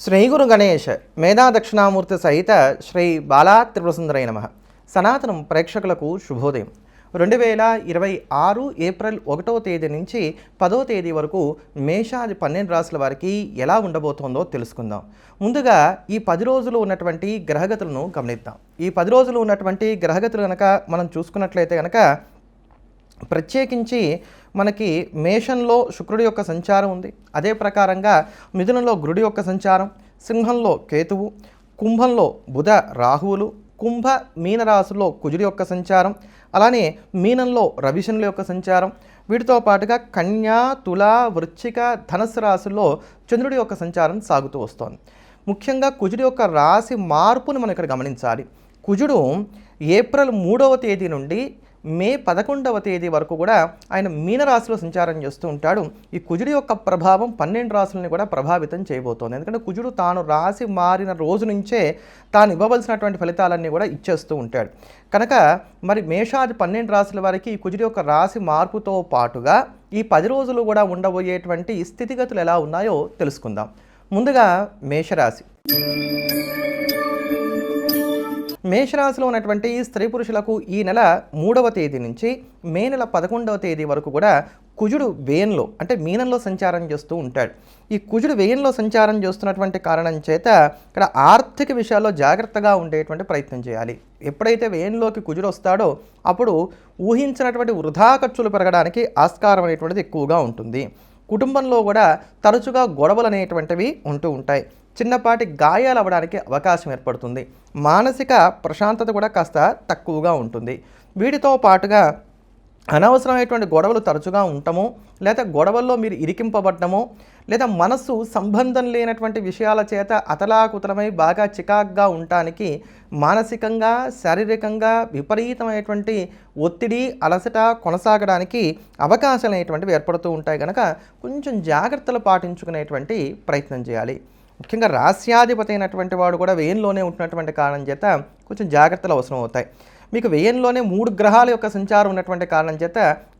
శ్రీ గురు గణేష్ మేధా దక్షిణామూర్తి సహిత శ్రీ బాలా త్రిపురసుందరై నమః. సనాతనం ప్రేక్షకులకు శుభోదయం. 2026 ఏప్రిల్ 1వ తేదీ నుంచి 10వ తేదీ వరకు మేషాది 12 రాశుల వారికి ఎలా ఉండబోతోందో తెలుసుకుందాం. ముందుగా ఈ 10 రోజులు ఉన్నటువంటి గ్రహగతులను గమనిద్దాం. ఈ 10 రోజులు ఉన్నటువంటి గ్రహగతులు కనుక మనం చూసుకున్నట్లయితే కనుక ప్రత్యేకించి మనకి మేషంలో శుక్రుడి యొక్క సంచారం ఉంది. అదే ప్రకారంగా మిథునంలో గురుడి యొక్క సంచారం, సింహంలో కేతువు, కుంభంలో బుధ రాహువులు, కుంభ మీన రాశుల్లో కుజుడి యొక్క సంచారం, అలానే మీనంలో రవిశనుల యొక్క సంచారం, వీటితో పాటుగా కన్యా, తుల, వృశ్చిక, ధనస్సు రాశుల్లో చంద్రుడి యొక్క సంచారం సాగుతూ వస్తోంది. ముఖ్యంగా కుజుడి యొక్క రాశి మార్పును మనం ఇక్కడ గమనించాలి. కుజుడు ఏప్రిల్ 3వ తేదీ నుండి మే 11వ తేదీ వరకు కూడా ఆయన మీనరాశిలో సంచారం చేస్తూ ఉంటాడు. ఈ కుజుడి యొక్క ప్రభావం 12 రాశులని కూడా ప్రభావితం చేయబోతోంది. ఎందుకంటే కుజుడు తాను రాశి మారిన రోజు నుంచే తాను ఇవ్వవలసినటువంటి ఫలితాలన్నీ కూడా ఇచ్చేస్తూ ఉంటాడు. కనుక మరి మేషాది 12 రాశుల వారికి ఈ కుజుడి యొక్క రాశి మార్పుతో పాటుగా ఈ 10 రోజులు కూడా ఉండబోయేటువంటి స్థితిగతులు ఎలా ఉన్నాయో తెలుసుకుందాం. ముందుగా మేషరాశి. మేషరాశిలో ఉన్నటువంటి స్త్రీ పురుషులకు ఈ నెల 3వ తేదీ నుంచి మే నెల 11వ తేదీ వరకు కూడా కుజుడు వ్యయంలో అంటే మీనంలో సంచారం చేస్తూ ఉంటాడు. ఈ కుజుడు వ్యయంలో సంచారం చేస్తున్నటువంటి కారణం చేత ఇక్కడ ఆర్థిక విషయాల్లో జాగ్రత్తగా ఉండేటువంటి ప్రయత్నం చేయాలి. ఎప్పుడైతే వ్యయంలోకి కుజుడు వస్తాడో అప్పుడు ఊహించినటువంటి వృధా ఖర్చులు పెరగడానికి ఆస్కారం అనేటువంటిది ఎక్కువగా ఉంటుంది. కుటుంబంలో కూడా తరచుగా గొడవలు అనేటువంటివి ఉంటూ ఉంటాయి. చిన్నపాటి గాయాలు అవ్వడానికి అవకాశం ఏర్పడుతుంది. మానసిక ప్రశాంతత కూడా కాస్త తక్కువగా ఉంటుంది. వీటితో పాటుగా అనవసరమైనటువంటి గొడవలు తరచుగా ఉండటము, లేదా గొడవల్లో మీరు ఇరికింపబడ్డము, లేదా మనస్సు సంబంధం లేనటువంటి విషయాల చేత అతలాకుతలమై బాగా చికాగ్గా ఉండటానికి మానసికంగా శారీరకంగా విపరీతమైనటువంటి ఒత్తిడి అలసట కొనసాగడానికి అవకాశాలు అనేటువంటివి ఏర్పడుతూ ఉంటాయి. కనుక కొంచెం జాగ్రత్తలు పాటించుకునేటువంటి ప్రయత్నం చేయాలి. ముఖ్యంగా రాస్యాధిపతి అయినటువంటి వాడు కూడా వ్యయంలోనే ఉంటున్నటువంటి కారణం చేత కొంచెం జాగ్రత్తలు అవసరం అవుతాయి. మీకు వ్యయంలోనే 3 గ్రహాల యొక్క సంచారం ఉన్నటువంటి కారణం చేత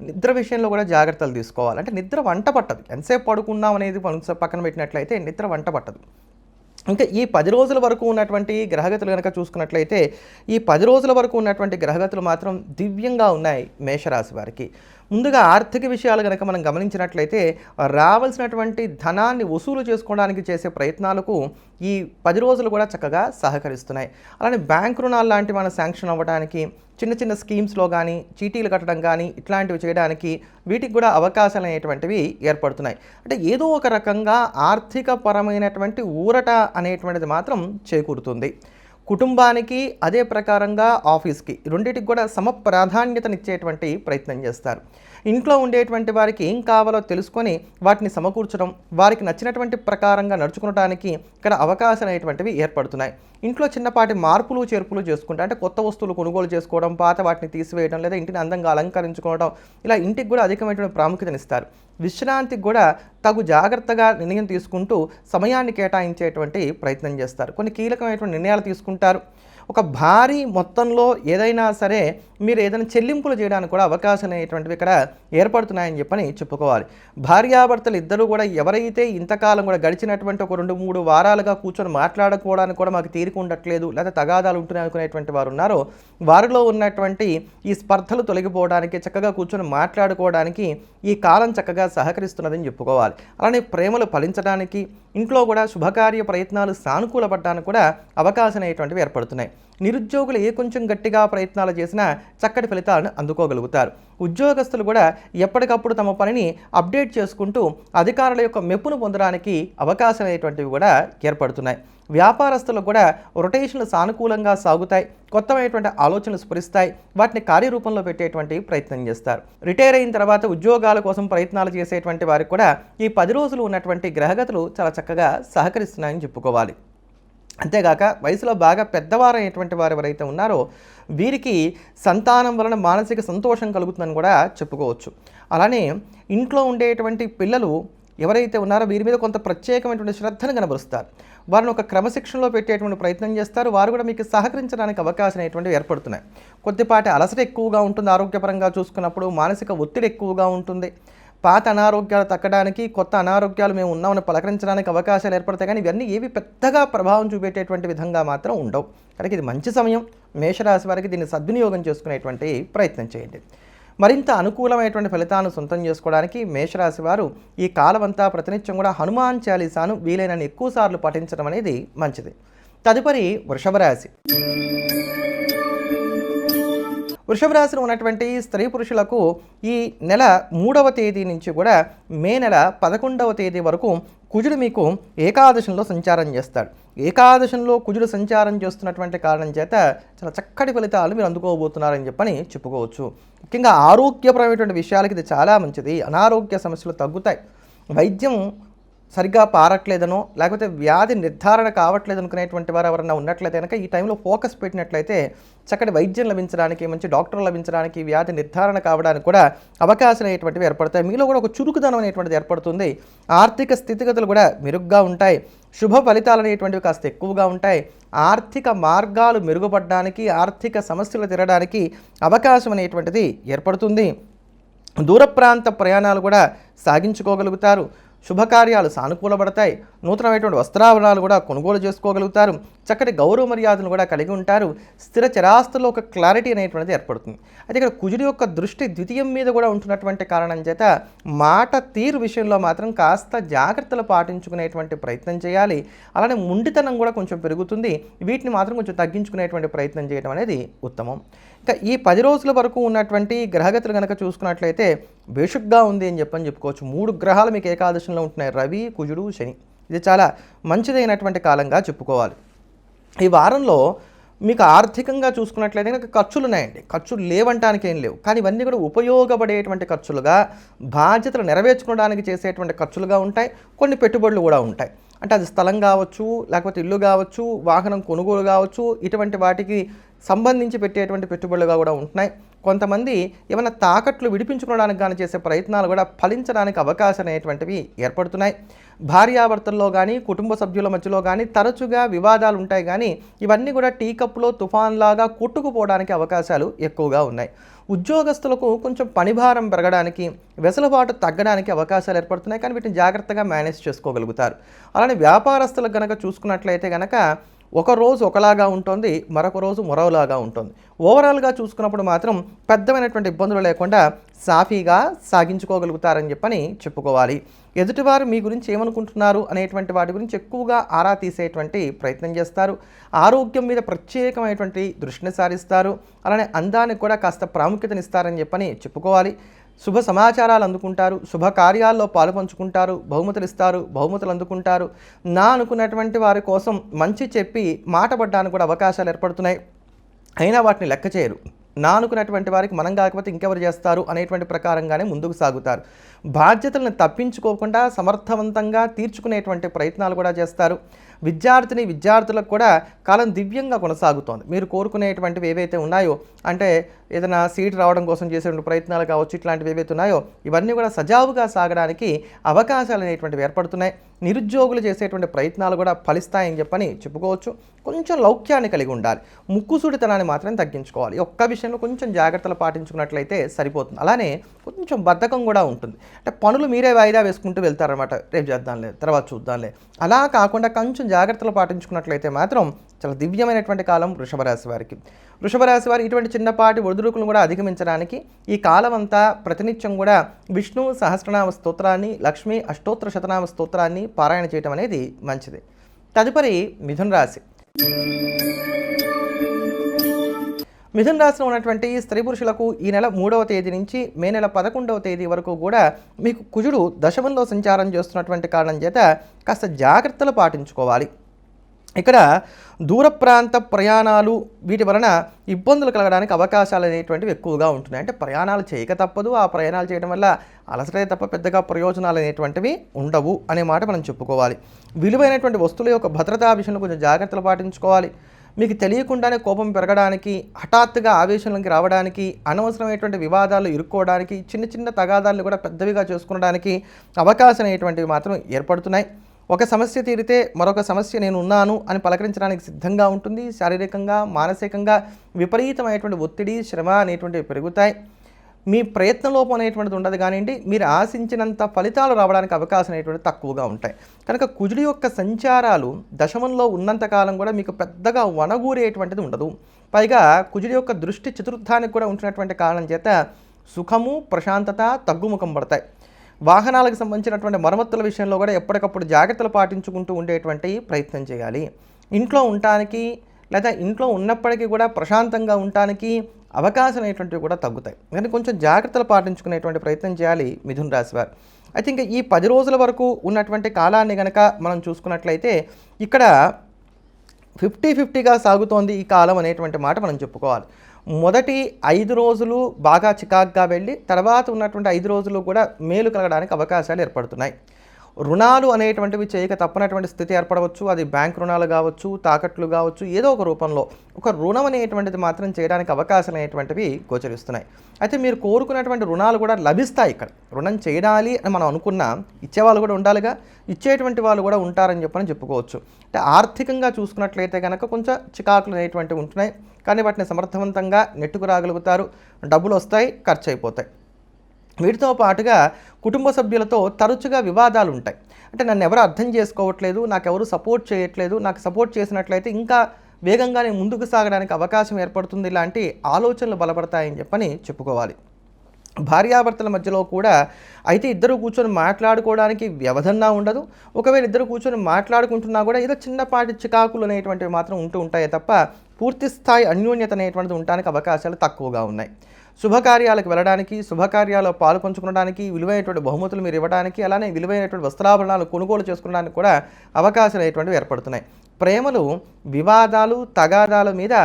నిద్ర విషయంలో కూడా జాగ్రత్తలు తీసుకోవాలి. అంటే నిద్ర వంట పట్టదు. ఎంతసేపు పడుకున్నాం అనేది పక్కన పెట్టినట్లయితే నిద్ర వంట పట్టదు. ఇంకా ఈ 10 రోజుల వరకు ఉన్నటువంటి గ్రహగతులు కనుక చూసుకున్నట్లయితే ఈ 10 రోజుల వరకు ఉన్నటువంటి గ్రహగతులు మాత్రం దివ్యంగా ఉన్నాయి మేషరాశి వారికి. ముందుగా ఆర్థిక విషయాలు కనుక మనం గమనించినట్లయితే రావాల్సినటువంటి ధనాన్ని వసూలు చేసుకోవడానికి చేసే ప్రయత్నాలకు ఈ 10 రోజులు కూడా చక్కగా సహకరిస్తున్నాయి. అలానే బ్యాంక్ రుణాలు లాంటివి మన శాంక్షన్ అవ్వడానికి, చిన్న చిన్న స్కీమ్స్లో కానీ చీటీలు కట్టడం కానీ ఇట్లాంటివి చేయడానికి వీటికి కూడా అవకాశాలు అనేటువంటివి ఏర్పడుతున్నాయి. అంటే ఏదో ఒక రకంగా ఆర్థిక పరమైనటువంటి ఊరట అనేటువంటిది మాత్రం చేకూరుతుంది. కుటుంబానికి అదే ప్రకారంగా ఆఫీస్కి రెండింటికి కూడా సమ ప్రాధాన్యతనిచ్చేటువంటి ప్రయత్నం చేస్తారు. ఇంట్లో ఉండేటువంటి వారికి ఏం కావాలో తెలుసుకొని వాటిని సమకూర్చడం, వారికి నచ్చినటువంటి ప్రకారంగా నడుచుకోవడానికి ఇక్కడ అవకాశాలు అనేటువంటివి ఏర్పడుతున్నాయి. ఇంట్లో చిన్నపాటి మార్పులు చేర్పులు చేసుకుంటారు. అంటే కొత్త వస్తువులు కొనుగోలు చేసుకోవడం, పాత వాటిని తీసివేయడం, లేదా ఇంటిని అందంగా అలంకరించుకోవడం, ఇలా ఇంటికి కూడా అధికమైనటువంటి ప్రాముఖ్యతనిస్తారు. విశ్రాంతికి కూడా తగు జాగ్రత్తగా నిర్ణయం తీసుకుంటూ సమయాన్ని కేటాయించేటువంటి ప్రయత్నం చేస్తారు. కొన్ని కీలకమైనటువంటి నిర్ణయాలు తీసుకుంటారు. ఒక భారీ మొత్తంలో ఏదైనా సరే మీరు ఏదైనా చెల్లింపులు చేయడానికి కూడా అవకాశం అనేటువంటివి ఇక్కడ ఏర్పడుతున్నాయని చెప్పని చెప్పుకోవాలి. భార్యాభర్తలు ఇద్దరు కూడా ఎవరైతే ఇంతకాలం కూడా గడిచినటువంటి ఒక 2-3 వారాలుగా కూర్చొని మాట్లాడుకోవడానికి కూడా మాకు తీరిక ఉండట్లేదు, లేదా తగాదాలు ఉంటున్నాయి అనుకునేటువంటి వారు ఉన్నారో వారిలో ఉన్నటువంటి ఈ స్పర్ధలు తొలగిపోవడానికి, చక్కగా కూర్చొని మాట్లాడుకోవడానికి ఈ కాలం చక్కగా సహకరిస్తున్నదని చెప్పుకోవాలి. అలానే ప్రేమలు ఫలించడానికి, ఇంట్లో కూడా శుభకార్య ప్రయత్నాలు సానుకూలపడడానికి కూడా అవకాశం అనేటువంటివి ఏర్పడుతున్నాయి. నిరుద్యోగులు ఏ కొంచెం గట్టిగా ప్రయత్నాలు చేసినా చక్కటి ఫలితాలను అందుకోగలుగుతారు. ఉద్యోగస్తులు కూడా ఎప్పటికప్పుడు తమ పనిని అప్డేట్ చేసుకుంటూ అధికారుల యొక్క మెప్పును పొందడానికి అవకాశం అనేటువంటివి కూడా ఏర్పడుతున్నాయి. వ్యాపారస్తులకు కూడా రొటేషన్లు సానుకూలంగా సాగుతాయి. కొత్తమైనటువంటి ఆలోచనలు స్ఫురిస్తాయి. వాటిని కార్యరూపంలో పెట్టేటువంటి ప్రయత్నం చేస్తారు. రిటైర్ అయిన తర్వాత ఉద్యోగాల కోసం ప్రయత్నాలు చేసేటువంటి వారికి కూడా ఈ 10 రోజులు ఉన్నటువంటి గ్రహగతులు చాలా చక్కగా సహకరిస్తున్నాయని చెప్పుకోవాలి. అంతేగాక వయసులో బాగా పెద్దవారైనటువంటి వారు ఎవరైతే ఉన్నారో వీరికి సంతానం వలన మానసిక సంతోషం కలుగుతుందని కూడా చెప్పుకోవచ్చు. అలానే ఇంట్లో ఉండేటువంటి పిల్లలు ఎవరైతే ఉన్నారో వీరి మీద కొంత ప్రత్యేకమైనటువంటి శ్రద్ధను కనబరుస్తారు. వారిని ఒక క్రమశిక్షణలో పెట్టేటువంటి ప్రయత్నం చేస్తారు. వారు కూడా మీకు సహకరించడానికి అవకాశం అనేటువంటివి ఏర్పడుతున్నాయి. కొద్దిపాటి అలసట ఎక్కువగా ఉంటుంది. ఆరోగ్యపరంగా చూసుకున్నప్పుడు మానసిక ఒత్తిడి ఎక్కువగా ఉంటుంది. పాత అనారోగ్యాలు తగ్గడానికి, కొత్త అనారోగ్యాలు మేము ఉన్నామని పలకరించడానికి అవకాశాలు ఏర్పడతాయి. కానీ ఇవన్నీ ఏవి పెద్దగా ప్రభావం చూపేటటువంటి విధంగా మాత్రం ఉండవు. కనుక ఇది మంచి సమయం. మేషరాశి వారికి దీన్ని సద్వినియోగం చేసుకునేటువంటి ప్రయత్నం చేయండి. మరింత అనుకూలమైనటువంటి ఫలితాలను సొంతం చేసుకోవడానికి మేషరాశి వారు ఈ కాలమంతా ప్రతినిత్యం కూడా హనుమాన్ చాలీసాను వీలైనన్ని ఎక్కువ సార్లు పఠించడం అనేది మంచిది. తదుపరి వృషభ రాశి. వృషభ రాశిలో ఉన్నటువంటి స్త్రీ పురుషులకు ఈ నెల 3వ తేదీ నుంచి కూడా మే నెల 11వ తేదీ వరకు కుజుడు మీకు ఏకాదశంలో సంచారం చేస్తాడు. ఏకాదశంలో కుజుడు సంచారం చేస్తున్నటువంటి కారణం చేత చాలా చక్కటి ఫలితాలు మీరు అందుకోబోతున్నారని చెప్పని చెప్పుకోవచ్చు. ముఖ్యంగా ఆరోగ్యపరమైనటువంటి విషయాలకి ఇది చాలా మంచిది. అనారోగ్య సమస్యలు తగ్గుతాయి. వైద్యం సరిగ్గా పారట్లేదనో లేకపోతే వ్యాధి నిర్ధారణ కావట్లేదు అనుకునేటువంటి వారు ఎవరైనా ఉన్నట్లయితే కనుక ఈ టైంలో ఫోకస్ పెట్టినట్లయితే చక్కటి వైద్యం లభించడానికి, మంచి డాక్టర్లు లభించడానికి, వ్యాధి నిర్ధారణ కావడానికి కూడా అవకాశాలు అనేటువంటివి ఏర్పడతాయి. మీలో కూడా ఒక చురుకుదనం అనేటువంటిది ఏర్పడుతుంది. ఆర్థిక స్థితిగతులు కూడా మెరుగ్గా ఉంటాయి. శుభ ఫలితాలు అనేటువంటివి కాస్త ఎక్కువగా ఉంటాయి. ఆర్థిక మార్గాలు మెరుగుపడడానికి, ఆర్థిక సమస్యలు తీరడానికి అవకాశం అనేటువంటిది ఏర్పడుతుంది. దూర ప్రాంత ప్రయాణాలు కూడా సాగించుకోగలుగుతారు. శుభకార్యాలు సానుకూలపడతాయి. నూతనమైనటువంటి వస్త్రాభరణాలు కూడా కొనుగోలు చేసుకోగలుగుతారు. చక్కటి గౌరవ మర్యాదలు కూడా కలిగి ఉంటారు. స్థిర చరాస్తుల్లో ఒక క్లారిటీ అనేటువంటిది ఏర్పడుతుంది. అయితే ఇక్కడ కుజుడి యొక్క దృష్టి ద్వితీయం మీద కూడా ఉంటున్నటువంటి కారణం చేత మాట తీరు విషయంలో మాత్రం కాస్త జాగ్రత్తలు పాటించుకునేటువంటి ప్రయత్నం చేయాలి. అలానే ముండితనం కూడా కొంచెం పెరుగుతుంది. వీటిని మాత్రం కొంచెం తగ్గించుకునేటువంటి ప్రయత్నం చేయడం అనేది ఉత్తమం. ఇక ఈ 10 రోజుల వరకు ఉన్నటువంటి గ్రహగతులు కనుక చూసుకున్నట్లయితే బేషుగ్గా ఉంది అని చెప్పుకోవచ్చు. 3 గ్రహాలు మీకు ఏకాదశంలో ఉంటున్నాయి: రవి, కుజుడు, శని. ఇది చాలా మంచిదైనటువంటి కాలంగా చెప్పుకోవాలి. ఈ వారంలో మీకు ఆర్థికంగా చూసుకున్నట్లయితే కనుక ఖర్చులు ఉన్నాయండి. ఖర్చులు లేవంటానికి ఏం లేవు. కానీ ఇవన్నీ కూడా ఉపయోగపడేటువంటి ఖర్చులుగా, బాధ్యతలు నెరవేర్చుకోవడానికి చేసేటువంటి ఖర్చులుగా ఉంటాయి. కొన్ని పెట్టుబడులు కూడా ఉంటాయి. అంటే అది స్థలం కావచ్చు, లేకపోతే ఇల్లు కావచ్చు, వాహనం కొనుగోలు కావచ్చు, ఇటువంటి వాటికి సంబంధించి పెట్టేటువంటి పెట్టుబడులుగా కూడా ఉంటున్నాయి. కొంతమంది ఏమైనా తాకట్లు విడిపించుకోవడానికి కానీ చేసే ప్రయత్నాలు కూడా ఫలించడానికి అవకాశాలు అనేటువంటివి ఏర్పడుతున్నాయి. భార్యాభర్తల్లో కానీ, కుటుంబ సభ్యుల మధ్యలో కానీ తరచుగా వివాదాలు ఉంటాయి. కానీ ఇవన్నీ కూడా టీ కప్పులో తుఫాన్లాగా కొట్టుకుపోవడానికి అవకాశాలు ఎక్కువగా ఉన్నాయి. ఉద్యోగస్తులకు కొంచెం పనిభారం పెరగడానికి, వెసులుబాటు తగ్గడానికి అవకాశాలు ఏర్పడుతున్నాయి. కానీ వీటిని జాగ్రత్తగా మేనేజ్ చేసుకోగలుగుతారు. అలానే వ్యాపారస్తులకు కనుక చూసుకున్నట్లయితే కనుక ఒక రోజు ఒకలాగా ఉంటుంది, మరొక రోజు మరోలాగా ఉంటుంది. ఓవరాల్గా చూసుకున్నప్పుడు మాత్రం పెద్దమైనటువంటి ఇబ్బందులు లేకుండా సాఫీగా సాగించుకోగలుగుతారని చెప్పని చెప్పుకోవాలి. ఎదుటివారు మీ గురించి ఏమనుకుంటున్నారు అనేటువంటి వాటి గురించి ఎక్కువగా ఆరా తీసేటువంటి ప్రయత్నం చేస్తారు. ఆరోగ్యం మీద ప్రత్యేకమైనటువంటి దృష్టిని సారిస్తారు. అలానే అందానికి కూడా కాస్త ప్రాముఖ్యతనిస్తారని చెప్పని చెప్పుకోవాలి. శుభ సమాచారాలు అందుకుంటారు. శుభకార్యాల్లో పాలుపంచుకుంటారు. బహుమతులు ఇస్తారు, బహుమతులు అందుకుంటారు. నా అనుకున్నటువంటి వారి కోసం మంచి చెప్పి మాట పడ్డానికి కూడా అవకాశాలు ఏర్పడుతున్నాయి. అయినా వాటిని లెక్క చేయరు. నా అనుకున్నటువంటి వారికి మనం కాకపోతే ఇంకెవరు చేస్తారు అనేటువంటి ప్రకారంగానే ముందుకు సాగుతారు. బాధ్యతలను తప్పించుకోకుండా సమర్థవంతంగా తీర్చుకునేటువంటి ప్రయత్నాలు కూడా చేస్తారు. విద్యార్థులకు కూడా కాలం దివ్యంగా కొనసాగుతోంది. మీరు కోరుకునేటువంటివి ఏవైతే ఉన్నాయో, అంటే ఏదైనా సీట్ రావడం కోసం చేసేటువంటి ప్రయత్నాలు కావచ్చు, ఇట్లాంటివి ఏవైతే ఉన్నాయో ఇవన్నీ కూడా సజావుగా సాగడానికి అవకాశాలు అనేటువంటివి ఏర్పడుతున్నాయి. నిరుద్యోగులు చేసేటువంటి ప్రయత్నాలు కూడా ఫలిస్తాయని చెప్పని చెప్పుకోవచ్చు. కొంచెం లౌక్యాన్ని కలిగి ఉండాలి. ముక్కుసూడితనాన్ని మాత్రం తగ్గించుకోవాలి. ఒక్క విషయంలో కొంచెం జాగ్రత్తలు పాటించుకున్నట్లయితే సరిపోతుంది. అలానే కొంచెం బద్ధకం కూడా ఉంటుంది. అంటే పనులు మీరే వాయిదా వేసుకుంటూ వెళ్తారనమాట. రేపు చేద్దాంలే, తర్వాత చూద్దాంలే. అలా కాకుండా కొంచెం జాగ్రత్తలు పాటించుకున్నట్లయితే మాత్రం చాలా దివ్యమైనటువంటి కాలం వృషభ రాశి వారికి. వృషభ రాశి వారు ఇటువంటి చిన్నపాటి ఒడిదుడుకులను కూడా అధిగమించడానికి ఈ కాలం అంతా ప్రతినిత్యం కూడా విష్ణు సహస్రనామ స్తోత్రాన్ని, లక్ష్మీ అష్టోత్తర శతనామ స్తోత్రాన్ని పారాయణ చేయడం అనేది మంచిది. తదుపరి మిథున రాశి. మిథున రాశిలో ఉన్నటువంటి స్త్రీ పురుషులకు ఈ నెల 3వ తేదీ నుంచి మే నెల 11వ తేదీ వరకు కూడా మీకు కుజుడు దశమంలో సంచారం చేస్తున్నటువంటి కారణం చేత కాస్త జాగ్రత్తలు పాటించుకోవాలి. ఇక్కడ దూర ప్రాంత ప్రయాణాలు వీటి వలన ఇబ్బందులు కలగడానికి అవకాశాలు అనేటువంటివి ఎక్కువగా ఉంటున్నాయి. అంటే ప్రయాణాలు చేయక తప్పదు. ఆ ప్రయాణాలు చేయడం వల్ల అలసటే తప్ప పెద్దగా ప్రయోజనాలు అనేటువంటివి ఉండవు అనే మాట మనం చెప్పుకోవాలి. విలువైనటువంటి వస్తువుల యొక్క భద్రతా విషయంలో కొంచెం జాగ్రత్తలు పాటించుకోవాలి. మీకు తెలియకుండానే కోపం పెరగడానికి, హఠాత్తుగా ఆవేశంలోకి రావడానికి, అనవసరమైనటువంటి వివాదాలు ఇరుక్కోవడానికి, చిన్న చిన్న తగాదాలను కూడా పెద్దవిగా చేసుకునడానికి అవకాశం అనేటువంటివి మాత్రం ఏర్పడుతున్నాయి. ఒక సమస్య తీరితే మరొక సమస్య నేను ఉన్నాను అని పలకరించడానికి సిద్ధంగా ఉంటుంది. శారీరకంగా, మానసికంగా విపరీతమైనటువంటి ఒత్తిడి, శ్రమ అనేటువంటివి పెరుగుతాయి. మీ ప్రయత్నలోపం అనేటువంటిది ఉండదు కానివ్వండి, మీరు ఆశించినంత ఫలితాలు రావడానికి అవకాశం అనేటువంటిది తక్కువగా ఉంటాయి. కనుక కుజుడి యొక్క సంచారాలు దశమంలో ఉన్నంతకాలం కూడా మీకు పెద్దగా వనగూరేటువంటిది ఉండదు. పైగా కుజుడి యొక్క దృష్టి చతుర్థానికి కూడా ఉంటున్నటువంటి కారణం చేత సుఖము, ప్రశాంతత తగ్గుముఖం పడతాయి. వాహనాలకు సంబంధించినటువంటి మరమ్మతుల విషయంలో కూడా ఎప్పటికప్పుడు జాగ్రత్తలు పాటించుకుంటూ ఉండేటువంటి ప్రయత్నం చేయాలి. ఇంట్లో ఉండటానికి లేదా ఇంట్లో ఉన్నప్పటికీ కూడా ప్రశాంతంగా ఉండటానికి అవకాశం అనేటువంటివి కూడా తగ్గుతాయి. కానీ కొంచెం జాగ్రత్తలు పాటించుకునేటువంటి ప్రయత్నం చేయాలి మిథున రాశి వారు. అయితే ఇంకా ఈ 10 రోజుల వరకు ఉన్నటువంటి కాలాన్ని కనుక మనం చూసుకున్నట్లయితే ఇక్కడ 50-50గా సాగుతోంది ఈ కాలం అనేటువంటి మాట మనం చెప్పుకోవాలి. మొదటి 5 రోజులు బాగా చికాగ్గా వెళ్ళి తర్వాత ఉన్నటువంటి 5 రోజులు కూడా మేలు కలగడానికి అవకాశాలు ఏర్పడుతున్నాయి. రుణాలు అనేటువంటివి చేయక తప్పనటువంటి స్థితి ఏర్పడవచ్చు. అది బ్యాంక్ రుణాలు కావచ్చు, తాకట్లు కావచ్చు, ఏదో ఒక రూపంలో ఒక రుణం అనేటువంటిది మాత్రం చేయడానికి అవకాశాలు అనేటువంటివి గోచరిస్తున్నాయి. అయితే మీరు కోరుకున్నటువంటి రుణాలు కూడా లభిస్తాయి. ఇక్కడ రుణం చేయాలి అని మనం అనుకున్నా ఇచ్చేవాళ్ళు కూడా ఉండాలిగా, ఇచ్చేటువంటి వాళ్ళు కూడా ఉంటారని చెప్పుకోవచ్చు. అంటే ఆర్థికంగా చూసుకున్నట్లయితే కనుక కొంచెం చికాకులు అనేటువంటివి ఉంటున్నాయి. కానీ వాటిని సమర్థవంతంగా నెట్టుకు రాగలుగుతారు. డబ్బులు వస్తాయి, ఖర్చు అయిపోతాయి. వీటితో పాటుగా కుటుంబ సభ్యులతో తరచుగా వివాదాలు ఉంటాయి. అంటే నన్ను ఎవరు అర్థం చేసుకోవట్లేదు, నాకెవరు సపోర్ట్ చేయట్లేదు, నాకు సపోర్ట్ చేసినట్లయితే ఇంకా వేగంగా నేను ముందుకు సాగడానికి అవకాశం ఏర్పడుతుంది, ఇలాంటి ఆలోచనలు బలపడతాయని చెప్పుకోవాలి. భార్యాభర్తల మధ్యలో కూడా అయితే ఇద్దరు కూర్చొని మాట్లాడుకోవడానికి వ్యవధన్నా ఉండదు. ఒకవేళ ఇద్దరు కూర్చొని మాట్లాడుకుంటున్నా కూడా ఏదో చిన్నపాటి చికాకులు అనేటువంటివి మాత్రం ఉంటాయే తప్ప పూర్తి స్థాయి అన్యోన్యత అనేటువంటిది ఉండడానికి అవకాశాలు తక్కువగా ఉన్నాయి. శుభకార్యాలకు వెళ్ళడానికి, శుభకార్యాల్లో పాలు పంచుకోవడానికి, విలువైనటువంటి బహుమతులు మీరు ఇవ్వడానికి, అలానే విలువైనటువంటి వస్త్రాభరణాలు కొనుగోలు చేసుకోవడానికి కూడా అవకాశాలు అనేటువంటివి ఏర్పడుతున్నాయి. ప్రేమలు, వివాదాలు, తగాదాల మీద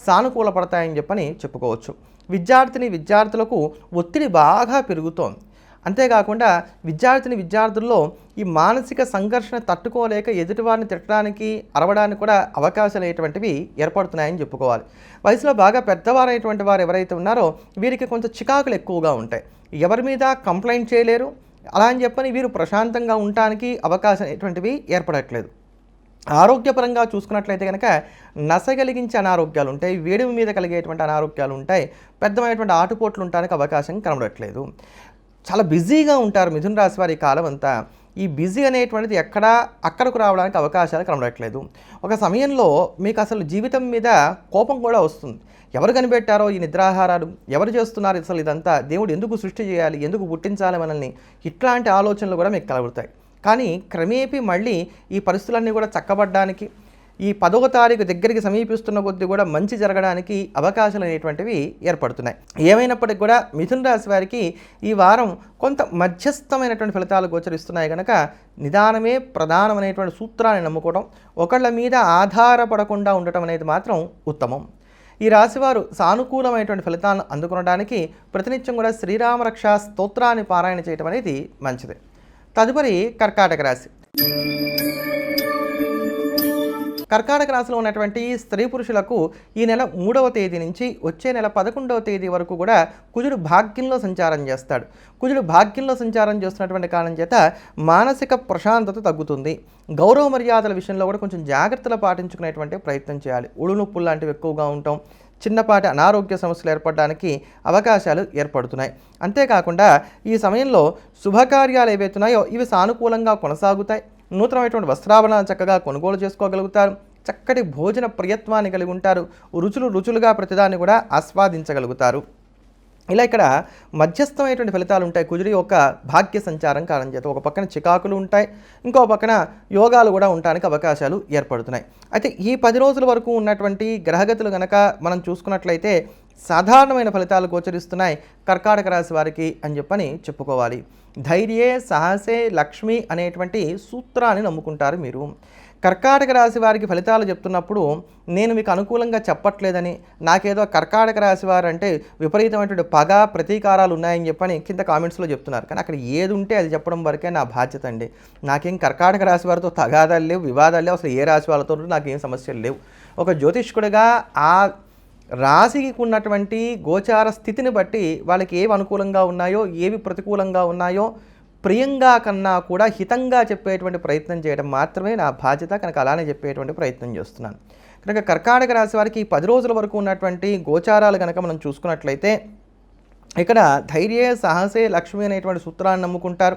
సానుకూల పడతాయని చెప్పుకోవచ్చు. విద్యార్థులకు ఒత్తిడి బాగా పెరుగుతోంది. అంతేకాకుండా విద్యార్థుల్లో ఈ మానసిక సంఘర్షణ తట్టుకోలేక ఎదుటివారిని తిట్టడానికి, అరవడానికి కూడా అవకాశాలు అనేటువంటివి ఏర్పడుతున్నాయని చెప్పుకోవాలి. వయసులో బాగా పెద్దవారైనటువంటి వారు ఎవరైతే ఉన్నారో వీరికి కొంచెం చికాకులు ఎక్కువగా ఉంటాయి. ఎవరి మీద కంప్లైంట్ చేయలేరు. అలా అని వీరు ప్రశాంతంగా ఉండటానికి అవకాశం అనేటువంటివి ఏర్పడట్లేదు. ఆరోగ్యపరంగా చూసుకున్నట్లయితే కనుక నసగలిగించే అనారోగ్యాలు ఉంటాయి, వేడి మీద కలిగేటువంటి అనారోగ్యాలు ఉంటాయి, పెద్దమైనటువంటి ఆటుపోట్లు ఉండడానికి అవకాశం కనబడట్లేదు. చాలా బిజీగా ఉంటారు మిథున రాశి వారి కాలం అంతా. ఈ బిజీ అనేటువంటిది అక్కడకు రావడానికి అవకాశాలు కనబడట్లేదు. ఒక సమయంలో మీకు అసలు జీవితం మీద కోపం కూడా వస్తుంది. ఎవరు కనిపెట్టారో ఈ నిద్రాహారాలు, ఎవరు చేస్తున్నారు అసలు ఇదంతా, దేవుడు ఎందుకు సృష్టి చేయాలి, ఎందుకు పుట్టించాలి మనల్ని, ఇట్లాంటి ఆలోచనలు కూడా మీకు కలుగుతాయి. కానీ క్రమేపీ మళ్ళీ ఈ పరిస్థితులన్నీ కూడా చక్కబడ్డానికి, ఈ 10వ తారీఖు దగ్గరికి సమీపిస్తున్న కొద్దీ కూడా మంచి జరగడానికి అవకాశాలు అనేటువంటివి ఏర్పడుతున్నాయి. ఏమైనప్పటికీ కూడా మిథున రాశి వారికి ఈ వారం కొంత మధ్యస్థమైనటువంటి ఫలితాలు గోచరిస్తున్నాయి కనుక నిదానమే ప్రధానమైనటువంటి సూత్రాన్ని నమ్ముకోవడం, ఒకళ్ళ మీద ఆధారపడకుండా ఉండటం అనేది మాత్రం ఉత్తమం. ఈ రాశివారు సానుకూలమైనటువంటి ఫలితాలను అందుకొనడానికి ప్రతినిత్యం కూడా శ్రీరామరక్ష స్తోత్రాన్ని పారాయణ చేయడం అనేది మంచిది. తదుపరి కర్కాటక రాశి. కర్కాటక రాశిలో ఉన్నటువంటి స్త్రీ పురుషులకు ఈ నెల 3వ తేదీ నుంచి వచ్చే నెల 11వ తేదీ వరకు కూడా కుజుడు భాగ్యంలో సంచారం చేస్తాడు. కుజుడు భాగ్యంలో సంచారం చేస్తున్నటువంటి కారణం చేత మానసిక ప్రశాంతత తగ్గుతుంది. గౌరవ మర్యాదల విషయంలో కూడా కొంచెం జాగ్రత్తలు పాటించుకునేటువంటి ప్రయత్నం చేయాలి. ఉడునొప్పులు లాంటివి ఎక్కువగా ఉంటాం, చిన్నపాటి అనారోగ్య సమస్యలు ఏర్పడడానికి అవకాశాలు ఏర్పడుతున్నాయి. అంతేకాకుండా ఈ సమయంలో శుభకార్యాలు ఏవైతున్నాయో ఇవి సానుకూలంగా కొనసాగుతాయి. నూతనమైనటువంటి వస్త్రాభరణాలు చక్కగా కొనుగోలు చేసుకోగలుగుతారు. చక్కటి భోజన ప్రయత్నాన్ని కలిగి ఉంటారు. రుచులుగా ప్రతిదాన్ని కూడా ఆస్వాదించగలుగుతారు. ఇలా ఇక్కడ మధ్యస్థమైనటువంటి ఫలితాలు ఉంటాయి కుజుడి యొక్క భాగ్య సంచారం కారణం చేత. ఒక పక్కన చికాకులు ఉంటాయి, ఇంకో పక్కన యోగాలు కూడా ఉండడానికి అవకాశాలు ఏర్పడుతున్నాయి. అయితే ఈ 10 రోజుల వరకు ఉన్నటువంటి గ్రహగతులు కనుక మనం చూసుకున్నట్లయితే సాధారణమైన ఫలితాలు గోచరిస్తున్నాయి కర్కాటక రాశి వారికి అని చెప్పుకోవాలి. ధైర్యే సాహసే లక్ష్మి అనేటువంటి సూత్రాన్ని నమ్ముకుంటారు మీరు. కర్కాటక రాశి వారికి ఫలితాలు చెప్తున్నప్పుడు నేను మీకు అనుకూలంగా చెప్పట్లేదని, నాకేదో కర్కాటక రాశి వారు అంటే విపరీతమైనటువంటి పగ ప్రతీకారాలు ఉన్నాయని కింద కామెంట్స్లో చెప్తున్నారు. కానీ అక్కడ ఏది ఉంటే అది చెప్పడం వరకే నా బాధ్యత అండి. నాకేం కర్కాటక రాశి వారితో తగాదాలు లేవు, వివాదాలు లేవు, అసలు ఏ రాశి వాళ్ళతో నాకేం సమస్యలు లేవు. ఒక జ్యోతిష్కుడిగా ఆ రాశికి ఉన్నటువంటి గోచార స్థితిని బట్టి వాళ్ళకి ఏవి అనుకూలంగా ఉన్నాయో, ఏవి ప్రతికూలంగా ఉన్నాయో ప్రియంగా కన్నా కూడా హితంగా చెప్పేటువంటి ప్రయత్నం చేయడం మాత్రమే నా బాధ్యత. కనుక అలానే చెప్పేటువంటి ప్రయత్నం చేస్తున్నాను. కనుక కర్కాటక రాశి వారికి 10 రోజుల వరకు ఉన్నటువంటి గోచారాలు కనుక మనం చూసుకున్నట్లయితే ఇక్కడ ధైర్యే సాహసే లక్ష్మి అనేటువంటి సూత్రాన్ని నమ్ముకుంటారు.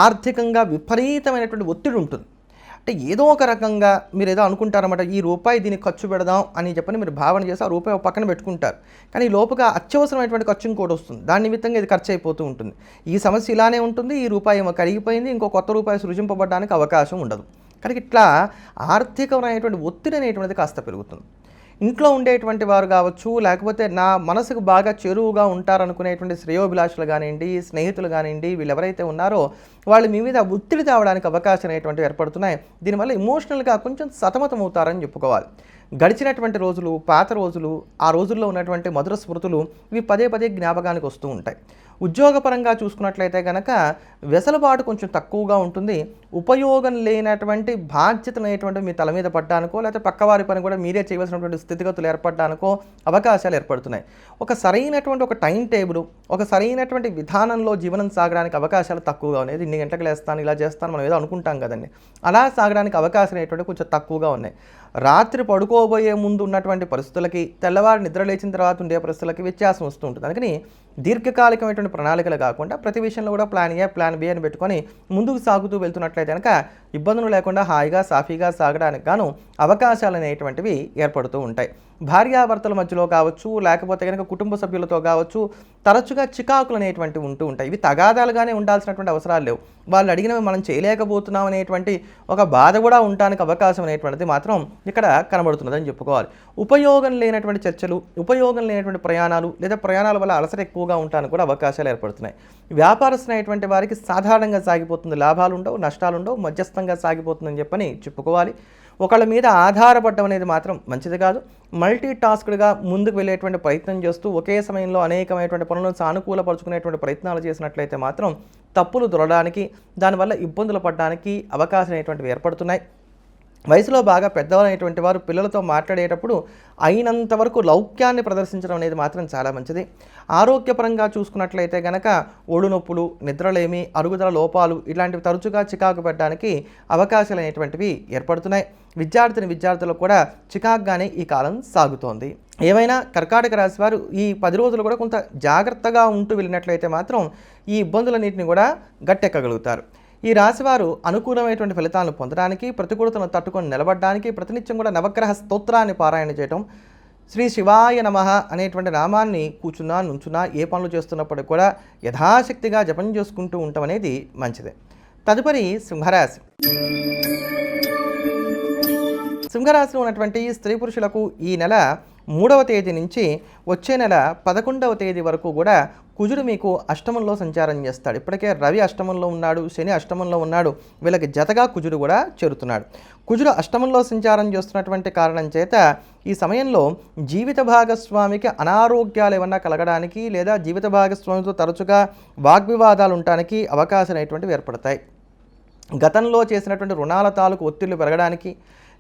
ఆర్థికంగా విపరీతమైనటువంటి ఒత్తిడి ఉంటుంది. అంటే ఏదో ఒక రకంగా మీరు ఏదో అనుకుంటారన్నమాట, ఈ రూపాయి దీనికి ఖర్చు పెడదాం అని చెప్పని మీరు భావన చేసి ఆ రూపాయి ఒక పక్కన పెట్టుకుంటారు. కానీ లోపుగా అత్యవసరమైనటువంటి ఖర్చు ఇంకోటి వస్తుంది. దాని నిమిత్తంగా ఇది ఖర్చు అయిపోతూ ఉంటుంది. ఈ సమస్య ఇలానే ఉంటుంది. ఈ రూపాయి ఏమో కరిగిపోయింది, ఇంకో కొత్త రూపాయి సృజింపబడడానికి అవకాశం ఉండదు. కానీ ఇట్లా ఆర్థికమైనటువంటి ఒత్తిడి అనేటువంటిది కాస్త పెరుగుతుంది. ఇంట్లో ఉండేటువంటి వారు కావచ్చు, లేకపోతే నా మనసుకు బాగా చేరువుగా ఉంటారనుకునేటువంటి శ్రేయోభిలాషులు కానివ్వండి, స్నేహితులు కానివ్వండి, వీళ్ళు ఎవరైతే ఉన్నారో వాళ్ళు మీ మీద ఒత్తిడి తేవడానికి అవకాశం అనేటువంటివి ఏర్పడుతున్నాయి. దీనివల్ల ఎమోషనల్గా కొంచెం సతమతమవుతారని చెప్పుకోవాలి. గడిచినటువంటి రోజులు, పాత రోజులు, ఆ రోజుల్లో ఉన్నటువంటి మధుర స్మృతులు ఇవి పదే పదే జ్ఞాపకానికి వస్తూ ఉంటాయి. ఉద్యోగపరంగా చూసుకున్నట్లయితే కనుక వెసులుబాటు కొంచెం తక్కువగా ఉంటుంది. ఉపయోగం లేనటువంటి బాధ్యతలు అనేటువంటివి మీ తల మీద పడ్డానికో, లేకపోతే పక్కవారి పని కూడా మీరే చేయవలసినటువంటి స్థితిగతులు ఏర్పడడానికో అవకాశాలు ఏర్పడుతున్నాయి. ఒక సరైనటువంటి ఒక టైం టేబుల్, ఒక సరైనటువంటి విధానంలో జీవనం సాగడానికి అవకాశాలు తక్కువగా ఉన్నాయి. ఇన్ని గంటలకు లేస్తాను, ఇలా చేస్తాను మనం ఏదో అనుకుంటాం కదండి, అలా సాగడానికి అవకాశం అనేటువంటి కొంచెం తక్కువగా ఉన్నాయి. రాత్రి పడుకోబోయే ముందు ఉన్నటువంటి పరిస్థితులకి, తెల్లవారు నిద్ర లేచిన తర్వాత ఉండే పరిస్థితులకి వ్యత్యాసం వస్తూ ఉంటుంది. అందుకని దీర్ఘకాలికమైనటువంటి ప్రణాళికలు కాకుండా ప్రతి విషయంలో కూడా ప్లాన్ ఏ, ప్లాన్ బి అని పెట్టుకొని ముందుకు సాగుతూ వెళ్తున్నట్లయితే కనుక ఇబ్బందులు లేకుండా హాయిగా సాఫీగా సాగడానికి గాను అవకాశాలు అనేటువంటివి ఏర్పడుతూ ఉంటాయి. భార్యాభర్తల మధ్యలో కావచ్చు, లేకపోతే కనుక కుటుంబ సభ్యులతో కావచ్చు, తరచుగా చికాకులు అనేటువంటివి ఉంటూ ఉంటాయి. ఇవి తగాదాలుగానే ఉండాల్సినటువంటి అవసరాలు లేవు. వాళ్ళు అడిగినవి మనం చేయలేకపోతున్నాం అనేటువంటి ఒక బాధ కూడా ఉండడానికి అవకాశం అనేటువంటిది మాత్రం ఇక్కడ కనబడుతున్నదని చెప్పుకోవాలి. ఉపయోగం లేనటువంటి చర్చలు, ఉపయోగం లేనటువంటి ప్రయాణాలు, లేదా ప్రయాణాల వల్ల అలసట ఎక్కువగా ఉండడానికి కూడా అవకాశాలు ఏర్పడుతున్నాయి. వ్యాపారస్తులు అనేటువంటి వారికి సాధారణంగా సాగిపోతుంది. లాభాలు ఉండవు, నష్టాలు ఉండవు, మధ్యస్థంగా సాగిపోతుందని చెప్పని చెప్పుకోవాలి. ఒకళ్ళ మీద ఆధారపడడం అనేది మాత్రం మంచిది కాదు. మల్టీ టాస్క్డ్గా ముందుకు వెళ్ళేటువంటి ప్రయత్నం చేస్తూ ఒకే సమయంలో అనేకమైనటువంటి పనులను సానుకూలపరుచుకునేటువంటి ప్రయత్నాలు చేసినట్లయితే మాత్రం తప్పులు దొరడానికి, దానివల్ల ఇబ్బందులు పడడానికి అవకాశం అనేటువంటివి ఏర్పడుతున్నాయి. వయసులో బాగా పెద్దవారైనటువంటి వారు పిల్లలతో మాట్లాడేటప్పుడు అయినంత వరకు లౌక్యాన్ని ప్రదర్శించడం అనేది మాత్రం చాలా మంచిది. ఆరోగ్యపరంగా చూసుకున్నట్లయితే కనుక ఒళ్ళు నొప్పులు, నిద్రలేమి, అరుగుదల లోపాలు ఇలాంటివి తరచుగా చికాకు పెట్టడానికి అవకాశాలు అనేటువంటివి ఏర్పడుతున్నాయి. విద్యార్థులకు కూడా చికాకుగానే ఈ కాలం సాగుతోంది. ఏమైనా కర్కాటక రాశి వారు ఈ 10 రోజులు కూడా కొంత జాగ్రత్తగా ఉంటూ వెళ్ళినట్లయితే మాత్రం ఈ ఇబ్బందులన్నింటినీ కూడా గట్టెక్కగలుగుతారు. ఈ రాశివారు అనుకూలమైనటువంటి ఫలితాలను పొందడానికి, ప్రతికూలతను తట్టుకొని నిలబడడానికి ప్రతినిత్యం కూడా నవగ్రహ స్తోత్రాన్ని పారాయణ చేయటం, శ్రీ శివాయ నమః అనేటువంటి నామాన్ని కూర్చున్నా, నుంచున్నా, ఏ పనులు చేస్తున్నప్పటికీ కూడా యథాశక్తిగా జపం చేసుకుంటూ ఉండటం అనేది మంచిదే. తదుపరి సింహరాశి. సింహరాశిలో ఉన్నటువంటి స్త్రీ పురుషులకు ఈ నెల 3వ తేదీ నుంచి వచ్చే నెల 11వ తేదీ వరకు కూడా కుజుడు మీకు అష్టమంలో సంచారం చేస్తాడు. ఇప్పటికే రవి అష్టమంలో ఉన్నాడు, శని అష్టమంలో ఉన్నాడు. వీళ్ళకి జతగా కుజుడు కూడా చేరుతున్నాడు. కుజుడు అష్టమంలో సంచారం చేస్తున్నటువంటి కారణం చేత ఈ సమయంలో జీవిత భాగస్వామికి అనారోగ్యాలు ఏమన్నా కలగడానికి, లేదా జీవిత భాగస్వామితో తరచుగా వాగ్వివాదాలు ఉండటానికి అవకాశం అనేటువంటివి ఏర్పడతాయి. గతంలో చేసినటువంటి రుణాల తాలూకు ఒత్తిళ్లు పెరగడానికి,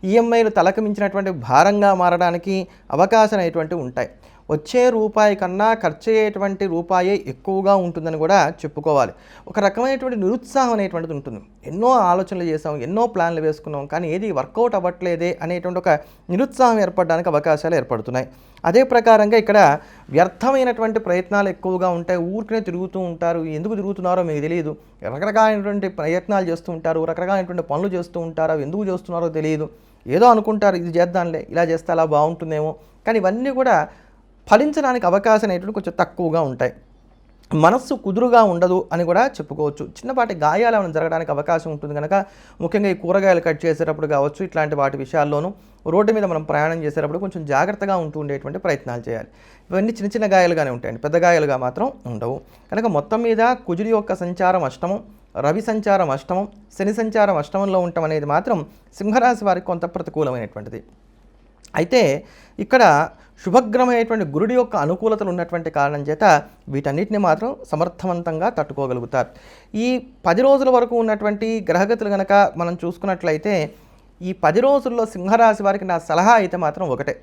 ఈఎంఐలు తలకు మించినటువంటి భారంగా మారడానికి అవకాశం అనేటువంటివి ఉంటాయి. వచ్చే రూపాయి కన్నా ఖర్చు అయ్యేటువంటి రూపాయే ఎక్కువగా ఉంటుందని కూడా చెప్పుకోవాలి. ఒక రకమైనటువంటి నిరుత్సాహం అనేటువంటిది ఉంటుంది. ఎన్నో ఆలోచనలు చేసాం, ఎన్నో ప్లాన్లు వేసుకున్నాం, కానీ ఏది వర్కౌట్ అవ్వట్లేదే అనేటువంటి ఒక నిరుత్సాహం ఏర్పడడానికి అవకాశాలు ఏర్పడుతున్నాయి. అదే ప్రకారంగా ఇక్కడ వ్యర్థమైనటువంటి ప్రయత్నాలు ఎక్కువగా ఉంటాయి. ఊరికనే తిరుగుతూ ఉంటారు. ఎందుకు తిరుగుతున్నారో మీకు తెలియదు. రకరకాలైనటువంటి ప్రయత్నాలు చేస్తూ ఉంటారు, రకరకాలైనటువంటి పనులు చేస్తూ ఉంటారు. అవి ఎందుకు చేస్తున్నారో తెలియదు. ఏదో అనుకుంటారు, ఇది చేద్దాంలే, ఇలా చేస్తే అలా బాగుంటుందేమో, కానీ ఇవన్నీ కూడా ఫలించడానికి అవకాశం అనేటువంటి కొంచెం తక్కువగా ఉంటాయి. మనస్సు కుదురుగా ఉండదు అని కూడా చెప్పుకోవచ్చు. చిన్నపాటి గాయాలు ఏమైనా జరగడానికి అవకాశం ఉంటుంది కనుక ముఖ్యంగా ఈ కూరగాయలు కట్ చేసేటప్పుడు కావచ్చు, ఇట్లాంటి వాటి విషయాల్లోనూ రోడ్డు మీద మనం ప్రయాణం చేసేటప్పుడు కొంచెం జాగ్రత్తగా ఉంటూ ఉండేటువంటి ప్రయత్నాలు చేయాలి. ఇవన్నీ చిన్న చిన్న గాయాలుగానే ఉంటాయండి, పెద్ద గాయాలుగా మాత్రం ఉండవు. కనుక మొత్తం మీద కుజుడి యొక్క సంచారం అష్టమం, రవి సంచారం అష్టమం, శని సంచారం అష్టమంలో ఉండటం అనేది మాత్రం సింహరాశి వారికి కొంత ప్రతికూలమైనటువంటిది. అయితే ఇక్కడ శుభగ్రహమైనటువంటి గురుడి యొక్క అనుకూలతలు ఉన్నటువంటి కారణం చేత వీటన్నిటిని మాత్రం సమర్థవంతంగా తట్టుకోగలుగుతారు. ఈ 10 రోజుల వరకు ఉన్నటువంటి గ్రహగతులు కనుక మనం చూసుకున్నట్లయితే ఈ 10 రోజుల్లో సింహరాశి వారికి నా సలహా అయితే మాత్రం ఒకటే,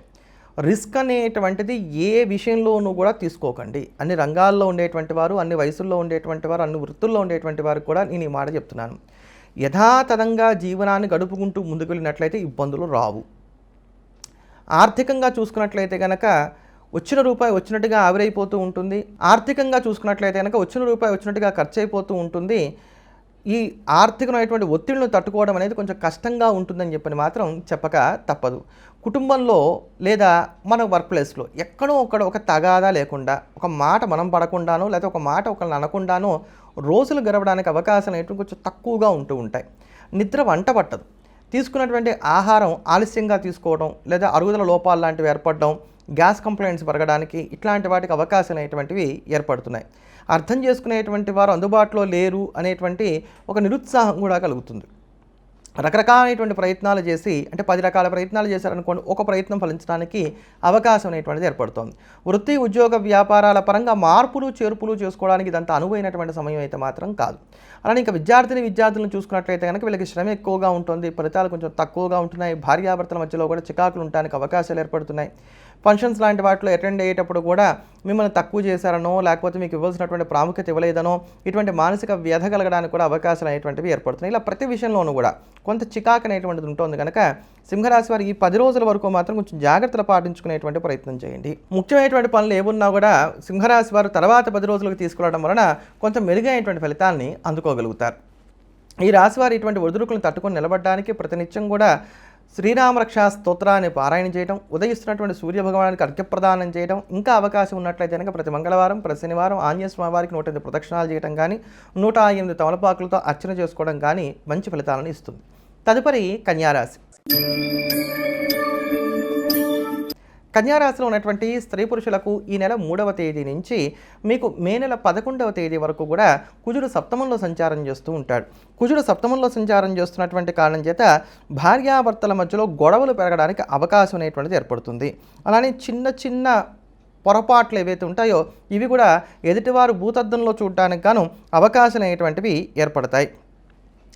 రిస్క్ అనేటువంటిది ఏ విషయంలోనూ కూడా తీసుకోకండి. అన్ని రంగాల్లో ఉండేటువంటి వారు, అన్ని వయసుల్లో ఉండేటువంటి వారు, అన్ని వృత్తుల్లో ఉండేటువంటి వారు కూడా నేను ఈ మాట చెప్తున్నాను. యథాతథంగా జీవనాన్ని గడుపుకుంటూ ముందుకు వెళ్ళినట్లయితే ఇబ్బందులు రావు. ఆర్థికంగా చూసుకున్నట్లయితే కనుక వచ్చిన రూపాయి వచ్చినట్టుగా ఆవిరైపోతూ ఉంటుంది. ఆర్థికంగా చూసుకున్నట్లయితే కనుక వచ్చిన రూపాయి వచ్చినట్టుగా ఖర్చు అయిపోతూ ఉంటుంది. ఈ ఆర్థికమైనటువంటి ఒత్తిడిని తట్టుకోవడం అనేది కొంచెం కష్టంగా ఉంటుందని చెప్పని మాత్రం చెప్పక తప్పదు. కుటుంబంలో లేదా మన వర్క్ ప్లేస్లో ఎక్కడో ఒక తగాదా లేకుండా, ఒక మాట మనం పడకుండానో లేదా ఒక మాట ఒకరిని అనకుండానో రోజులు గడవడానికి అవకాశం అనేటువంటి కొంచెం తక్కువగా ఉంటూ ఉంటాయి. నిద్ర వంట పట్టదు. తీసుకున్నటువంటి ఆహారం ఆలస్యంగా తీసుకోవడం లేదా అరుగుదల లోపాలు లాంటివి ఏర్పడడం, గ్యాస్ కంప్లైంట్స్ పెరగడానికి ఇట్లాంటి వాటికి అవకాశం అనేటువంటివి ఏర్పడుతున్నాయి. అర్థం చేసుకునేటువంటి వారు అందుబాటులో లేరు అనేటువంటి ఒక నిరుత్సాహం కూడా కలుగుతుంది. రకరకాలైనటువంటి ప్రయత్నాలు చేసి అంటే 10 రకాల ప్రయత్నాలు చేశారనుకోండి, ఒక ప్రయత్నం ఫలించడానికి అవకాశం అనేటువంటిది ఏర్పడుతుంది. వృత్తి ఉద్యోగ వ్యాపారాల పరంగా మార్పులు చేర్పులు చేసుకోవడానికి ఇదంతా అనువైనటువంటి సమయం అయితే మాత్రం కాదు. అలానే ఇంకా విద్యార్థులను చూసుకున్నట్లయితే కనుక వీళ్ళకి శ్రమ ఎక్కువగా ఉంటుంది, ఫలితాలు కొంచెం తక్కువగా ఉంటున్నాయి. భార్యాభర్తల మధ్యలో కూడా చికాకులు ఉండడానికి అవకాశాలు ఏర్పడుతున్నాయి. ఫంక్షన్స్ లాంటి వాటిలో అటెండ్ అయ్యేటప్పుడు కూడా మిమ్మల్ని తక్కువ చేశారనో లేకపోతే మీకు ఇవ్వాల్సినటువంటి ప్రాముఖ్యత ఇవ్వలేదనో ఇటువంటి మానసిక వ్యధ కలగడానికి కూడా అవకాశాలు అనేటువంటివి ఏర్పడుతున్నాయి. ఇలా ప్రతి విషయంలోనూ కూడా కొంత చికాకు అనేటువంటిది ఉంటుంది కనుక సింహరాశి వారు ఈ 10 రోజుల వరకు మాత్రం కొంచెం జాగ్రత్తలు పాటించుకునేటువంటి ప్రయత్నం చేయండి. ముఖ్యమైనటువంటి పనులు ఏమున్నా కూడా సింహరాశి వారు తర్వాత 10 రోజులకు తీసుకురావడం వలన కొంచెం మెరుగైనటువంటి ఫలితాలని అందుకోగలుగుతారు. ఈ రాశివారు ఇటువంటి ఒడిదుడుకులను తట్టుకొని నిలబడడానికి ప్రతినిత్యం కూడా శ్రీరామరక్షా స్తోత్రాన్ని పారాయణ చేయడం, ఉదయిస్తున్నటువంటి సూర్యభగవానికి అర్ఘ్యప్రదానం చేయడం, ఇంకా అవకాశం ఉన్నట్లయితే కనుక ప్రతి మంగళవారం ప్రతి శనివారం ఆంజనేయ స్వామి వారికి 108 ప్రదక్షిణాలు చేయడం కానీ 108 తమలపాకులతో అర్చన చేసుకోవడం కానీ మంచి ఫలితాలను ఇస్తుంది. తదుపరి కన్యారాశి. కన్యారాశిలో ఉన్నటువంటి స్త్రీ పురుషులకు ఈ నెల 3వ తేదీ నుంచి మీకు మే నెల 11వ తేదీ వరకు కూడా కుజుడు సప్తమంలో సంచారం చేస్తూ ఉంటాడు. కుజుడు సప్తమంలో సంచారం చేస్తున్నటువంటి కారణం చేత భార్యాభర్తల మధ్యలో గొడవలు పెరగడానికి అవకాశం అనేటువంటిది ఏర్పడుతుంది. అలానే చిన్న పొరపాట్లు ఏవైతే ఉంటాయో ఇవి కూడా ఎదుటివారు భూతద్దంలో చూడడానికి గాను అవకాశం అనేటువంటివి ఏర్పడతాయి.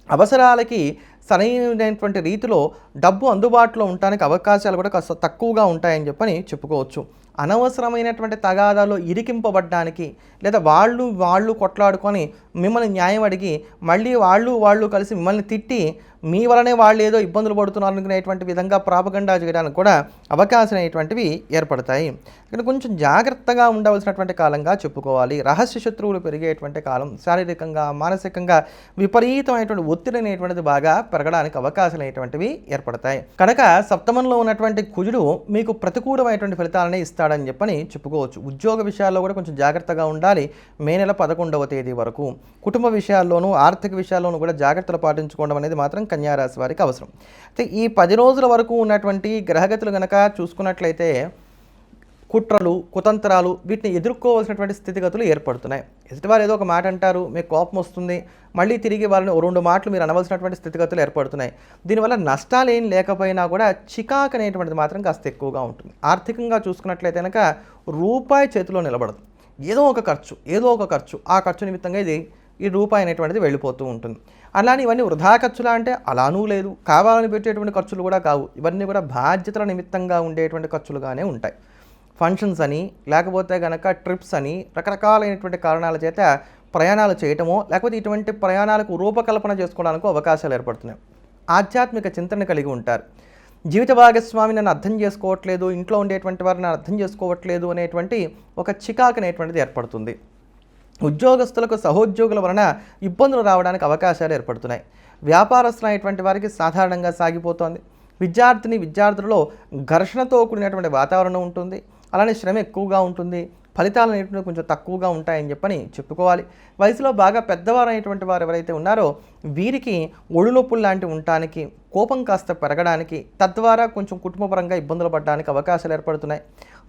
అవసరాలకి సరైనటువంటి రీతిలో డబ్బు అందుబాటులో ఉండడానికి అవకాశాలు కూడా కాస్త తక్కువగా ఉంటాయని చెప్పని చెప్పుకోవచ్చు. అనవసరమైనటువంటి తగాదాలో ఇరికింపబడ్డానికి లేదా వాళ్ళు కొట్లాడుకొని మిమ్మల్ని న్యాయం అడిగి మళ్ళీ వాళ్ళు కలిసి మిమ్మల్ని తిట్టి మీ వలనే వాళ్ళు ఏదో ఇబ్బందులు పడుతున్నారు అనుకునేటువంటి విధంగా ప్రాపగండా చేయడానికి కూడా అవకాశం అనేటువంటివి ఏర్పడతాయి. ఇక్కడ కొంచెం జాగ్రత్తగా ఉండవలసినటువంటి కాలంగా చెప్పుకోవాలి. రహస్య శత్రువులు పెరిగేటువంటి కాలం, శారీరకంగా మానసికంగా విపరీతమైనటువంటి ఒత్తిడి అనేటువంటిది బాగా పెరగడానికి అవకాశాలు అనేటువంటివి ఏర్పడతాయి. కనుక సప్తమంలో ఉన్నటువంటి కుజుడు మీకు ప్రతికూలమైనటువంటి ఫలితాలని ఇస్తాడని చెప్పని చెప్పుకోవచ్చు. ఉద్యోగ విషయాల్లో కూడా కొంచెం జాగ్రత్తగా ఉండాలి మే నెల 11వ తేదీ వరకు. కుటుంబ విషయాల్లోనూ ఆర్థిక విషయాల్లోనూ కూడా జాగ్రత్తలు పాటించుకోవడం అనేది మాత్రం కన్యారాశి వారికి అవసరం. అయితే ఈ 10 రోజుల వరకు ఉన్నటువంటి గ్రహగతులు కనుక చూసుకున్నట్లయితే కుట్రలు కుతంత్రాలు వీటిని ఎదుర్కోవాల్సినటువంటి స్థితిగతులు ఏర్పడుతున్నాయి. ఎదుటివారు ఏదో ఒక మాట అంటారు, మీకు కోపం వస్తుంది, మళ్ళీ తిరిగి వాళ్ళని 2 మాటలు మీరు అనవలసినటువంటి స్థితిగతులు ఏర్పడుతున్నాయి. దీనివల్ల నష్టాలు ఏం లేకపోయినా కూడా చికాకు అనేటువంటిది మాత్రం కాస్త ఎక్కువగా ఉంటుంది. ఆర్థికంగా చూసుకున్నట్లయితే కనుక రూపాయి చేతిలో నిలబడదు. ఏదో ఒక ఖర్చు ఆ ఖర్చు నిమిత్తంగా ఈ రూపాయి అనేటువంటిది వెళ్ళిపోతూ ఉంటుంది. అలానే ఇవన్నీ వృధా ఖర్చులా అంటే అలానూ లేదు, కావాలని పెట్టేటువంటి ఖర్చులు కూడా కావు. ఇవన్నీ కూడా బాధ్యతల నిమిత్తంగా ఉండేటువంటి ఖర్చులుగానే ఉంటాయి. ఫంక్షన్స్ అని లేకపోతే కనుక ట్రిప్స్ అని రకరకాలైనటువంటి కారణాల చేత ప్రయాణాలు చేయటమో లేకపోతే ఇటువంటి ప్రయాణాలకు రూపకల్పన చేసుకోవడానికి అవకాశాలు ఏర్పడుతున్నాయి. ఆధ్యాత్మిక చింతన కలిగి ఉంటారు. జీవిత భాగస్వామి నన్ను అర్థం చేసుకోవట్లేదు, ఇంట్లో ఉండేటువంటి వారు నన్ను అర్థం చేసుకోవట్లేదు అనేటువంటి ఒక చికాకు అనేటువంటిది ఏర్పడుతుంది. ఉద్యోగస్తులకు సహోద్యోగుల వలన ఇబ్బందులు రావడానికి అవకాశాలు ఏర్పడుతున్నాయి. వ్యాపారస్తులు అనేటువంటి వారికి సాధారణంగా సాగిపోతోంది. విద్యార్థులలో ఘర్షణతో కూడినటువంటి వాతావరణం ఉంటుంది. అలానే శ్రమ ఎక్కువగా ఉంటుంది. ఫలితాలు అనేటువంటివి కొంచెం తక్కువగా ఉంటాయని చెప్పని చెప్పుకోవాలి. వయసులో బాగా పెద్దవారు అనేటువంటి వారు ఎవరైతే ఉన్నారో వీరికి ఒడినొప్పులు లాంటివి ఉండటానికి, కోపం కాస్త పెరగడానికి, తద్వారా కొంచెం కుటుంబపరంగా ఇబ్బందులు పడడానికి అవకాశాలు ఏర్పడుతున్నాయి.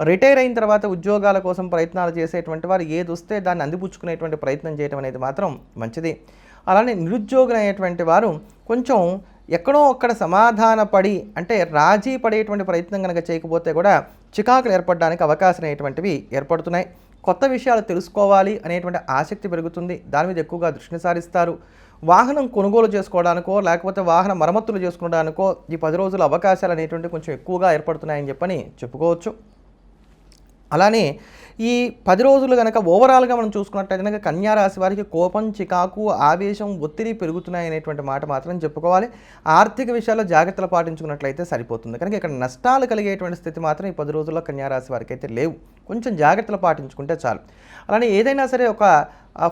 రిటైర్ అయిన తర్వాత ఉద్యోగాల కోసం ప్రయత్నాలు చేసేటువంటి వారు ఏది వస్తే దాన్ని అందిపుచ్చుకునేటువంటి ప్రయత్నం చేయడం అనేది మాత్రం మంచిది. అలానే నిరుద్యోగులు అనేటువంటి వారు కొంచెం ఎక్కడో అక్కడ సమాధానపడి అంటే రాజీ పడేటువంటి ప్రయత్నం కనుక చేయకపోతే కూడా చికాకులు ఏర్పడడానికి అవకాశం అనేటువంటివి ఏర్పడుతున్నాయి. కొత్త విషయాలు తెలుసుకోవాలి అనేటువంటి ఆసక్తి పెరుగుతుంది. దాని మీద ఎక్కువగా దృష్టిని సారిస్తారు. వాహనం కొనుగోలు చేసుకోవడానికో లేకపోతే వాహన మరమ్మతులు చేసుకోవడానికో ఈ 10 రోజుల అవకాశాలు అనేటువంటి కొంచెం ఎక్కువగా ఏర్పడుతున్నాయని చెప్పని చెప్పుకోవచ్చు. అలానే ఈ 10 రోజులు గనక ఓవరాల్‌గా మనం చూసుకున్నట్టయితే గనక కన్యా రాశి వారికి కోపం, చికాకు, ఆవేశం, ఒత్తిడి పెరుగుతున్నాయనేటువంటి మాట మాత్రం చెప్పుకోవాలి. ఆర్థిక విషయాల్లో జాగ్రత్తలు పాటించుకున్నట్లయితే సరిపోతుంది. కనుక ఇక్కడ నష్టాలు కలిగేటువంటి స్థితి మాత్రం ఈ 10 రోజుల్లో కన్యా రాశి వారికైతే లేవు. కొంచెం జాగ్రత్తలు పాటించుకుంటే చాలు. అలానే ఏదైనా సరే ఒక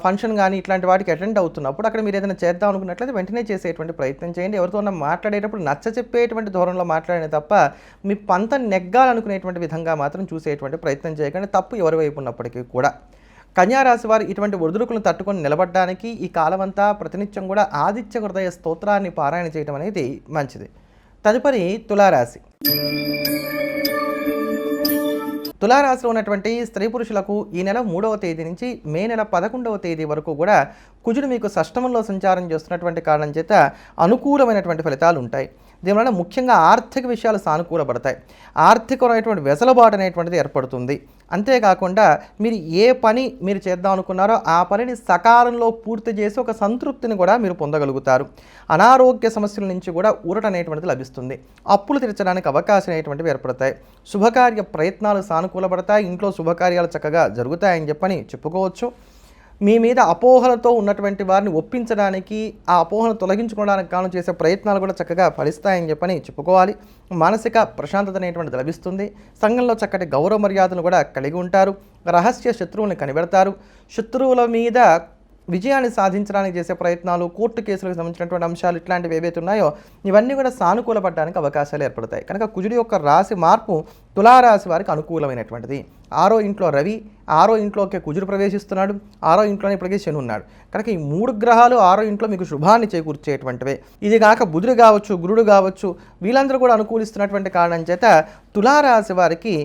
ఫంక్షన్ గానీ ఇట్లాంటి వాటికి అటెండ్ అవుతున్నప్పుడు అక్కడ మీరు ఏదైనా చేద్దాం అనుకున్నట్లయితే వెంటనే చేసేటువంటి ప్రయత్నం చేయండి. ఎవరితోన్నా మాట్లాడేటప్పుడు చెప్పేటువంటి ధోరణిలో మాట్లాడిన తప్ప మీ పంతం నెగ్గాలనుకునేటువంటి విధంగా మాత్రం చూసేటువంటి ప్రయత్నం చేయకండి. తప్పు ఎవరి వైపు ఉన్నప్పటికీ కూడా. కన్యా రాశి వారు ఇటువంటి ఒడిదుడుకులను తట్టుకొని నిలబడడానికి ఈ కాలమంతా ప్రతినిత్యం కూడా ఆదిత్య హృదయ స్తోత్రాన్ని పారాయణ చేయడం అనేది మంచిది. తదుపరి తులారాశి. తులారాశిలో ఉన్నటువంటి స్త్రీ పురుషులకు ఈ నెల 3వ తేదీ నుంచి మే నెల 11వ తేదీ వరకు కూడా కుజుడు మీకు షష్టమంలో సంచారం చేస్తున్నటువంటి కారణం చేత అనుకూలమైనటువంటి ఫలితాలు ఉంటాయి. దీనివల్ల ముఖ్యంగా ఆర్థిక విషయాలు సానుకూలపడతాయి. ఆర్థికమైనటువంటి వెసులుబాటు అనేటువంటిది ఏర్పడుతుంది. అంతేకాకుండా ఏ పని మీరు చేద్దాం అనుకున్నారో ఆ పనిని సకాలంలో పూర్తి చేసి ఒక సంతృప్తిని కూడా మీరు పొందగలుగుతారు. అనారోగ్య సమస్యల నుంచి కూడా ఊరట అనేటువంటిది లభిస్తుంది. అప్పులు తీర్చడానికి అవకాశం అనేటువంటివి ఏర్పడతాయి. శుభకార్య ప్రయత్నాలు సానుకూలపడతాయి. ఇంట్లో శుభకార్యాలు చక్కగా జరుగుతాయని చెప్పని చెప్పుకోవచ్చు. మీ మీద అపోహలతో ఉన్నటువంటి వారిని ఒప్పించడానికి, ఆ అపోహను తొలగించుకోవడానికి కాను చేసే ప్రయత్నాలు కూడా చక్కగా ఫలిస్తాయని చెప్పని చెప్పుకోవాలి. మానసిక ప్రశాంతత అనేటువంటిది లభిస్తుంది. సంఘంలో చక్కటి గౌరవ మర్యాదలు కూడా కలిగి ఉంటారు. రహస్య శత్రువులను కనిపెడతారు. శత్రువుల మీద విజయాన్ని సాధించడానికి చేసే ప్రయత్నాలు, కోర్టు కేసులకు సంబంధించినటువంటి అంశాలు ఇట్లాంటివి ఏవైతే ఉన్నాయో ఇవన్నీ కూడా సానుకూలపడడానికి అవకాశాలు ఏర్పడతాయి. కనుక కుజుడి యొక్క రాశి మార్పు తులారాశి వారికి అనుకూలమైనటువంటిది. 6వ ఇంట్లో రవి, 6వ ఇంట్లోకి కుజుడు ప్రవేశిస్తున్నాడు, 6వ ఇంట్లోనే ఇప్పటికే శని ఉన్నాడు. కనుక ఈ 3 గ్రహాలు 6వ ఇంట్లో మీకు శుభాన్ని చేకూర్చేటువంటివే. ఇది కాక బుధుడు కావచ్చు, గురుడు కావచ్చు, వీళ్ళందరూ కూడా అనుకూలిస్తున్నటువంటి కారణం చేత తులారాశి వారికి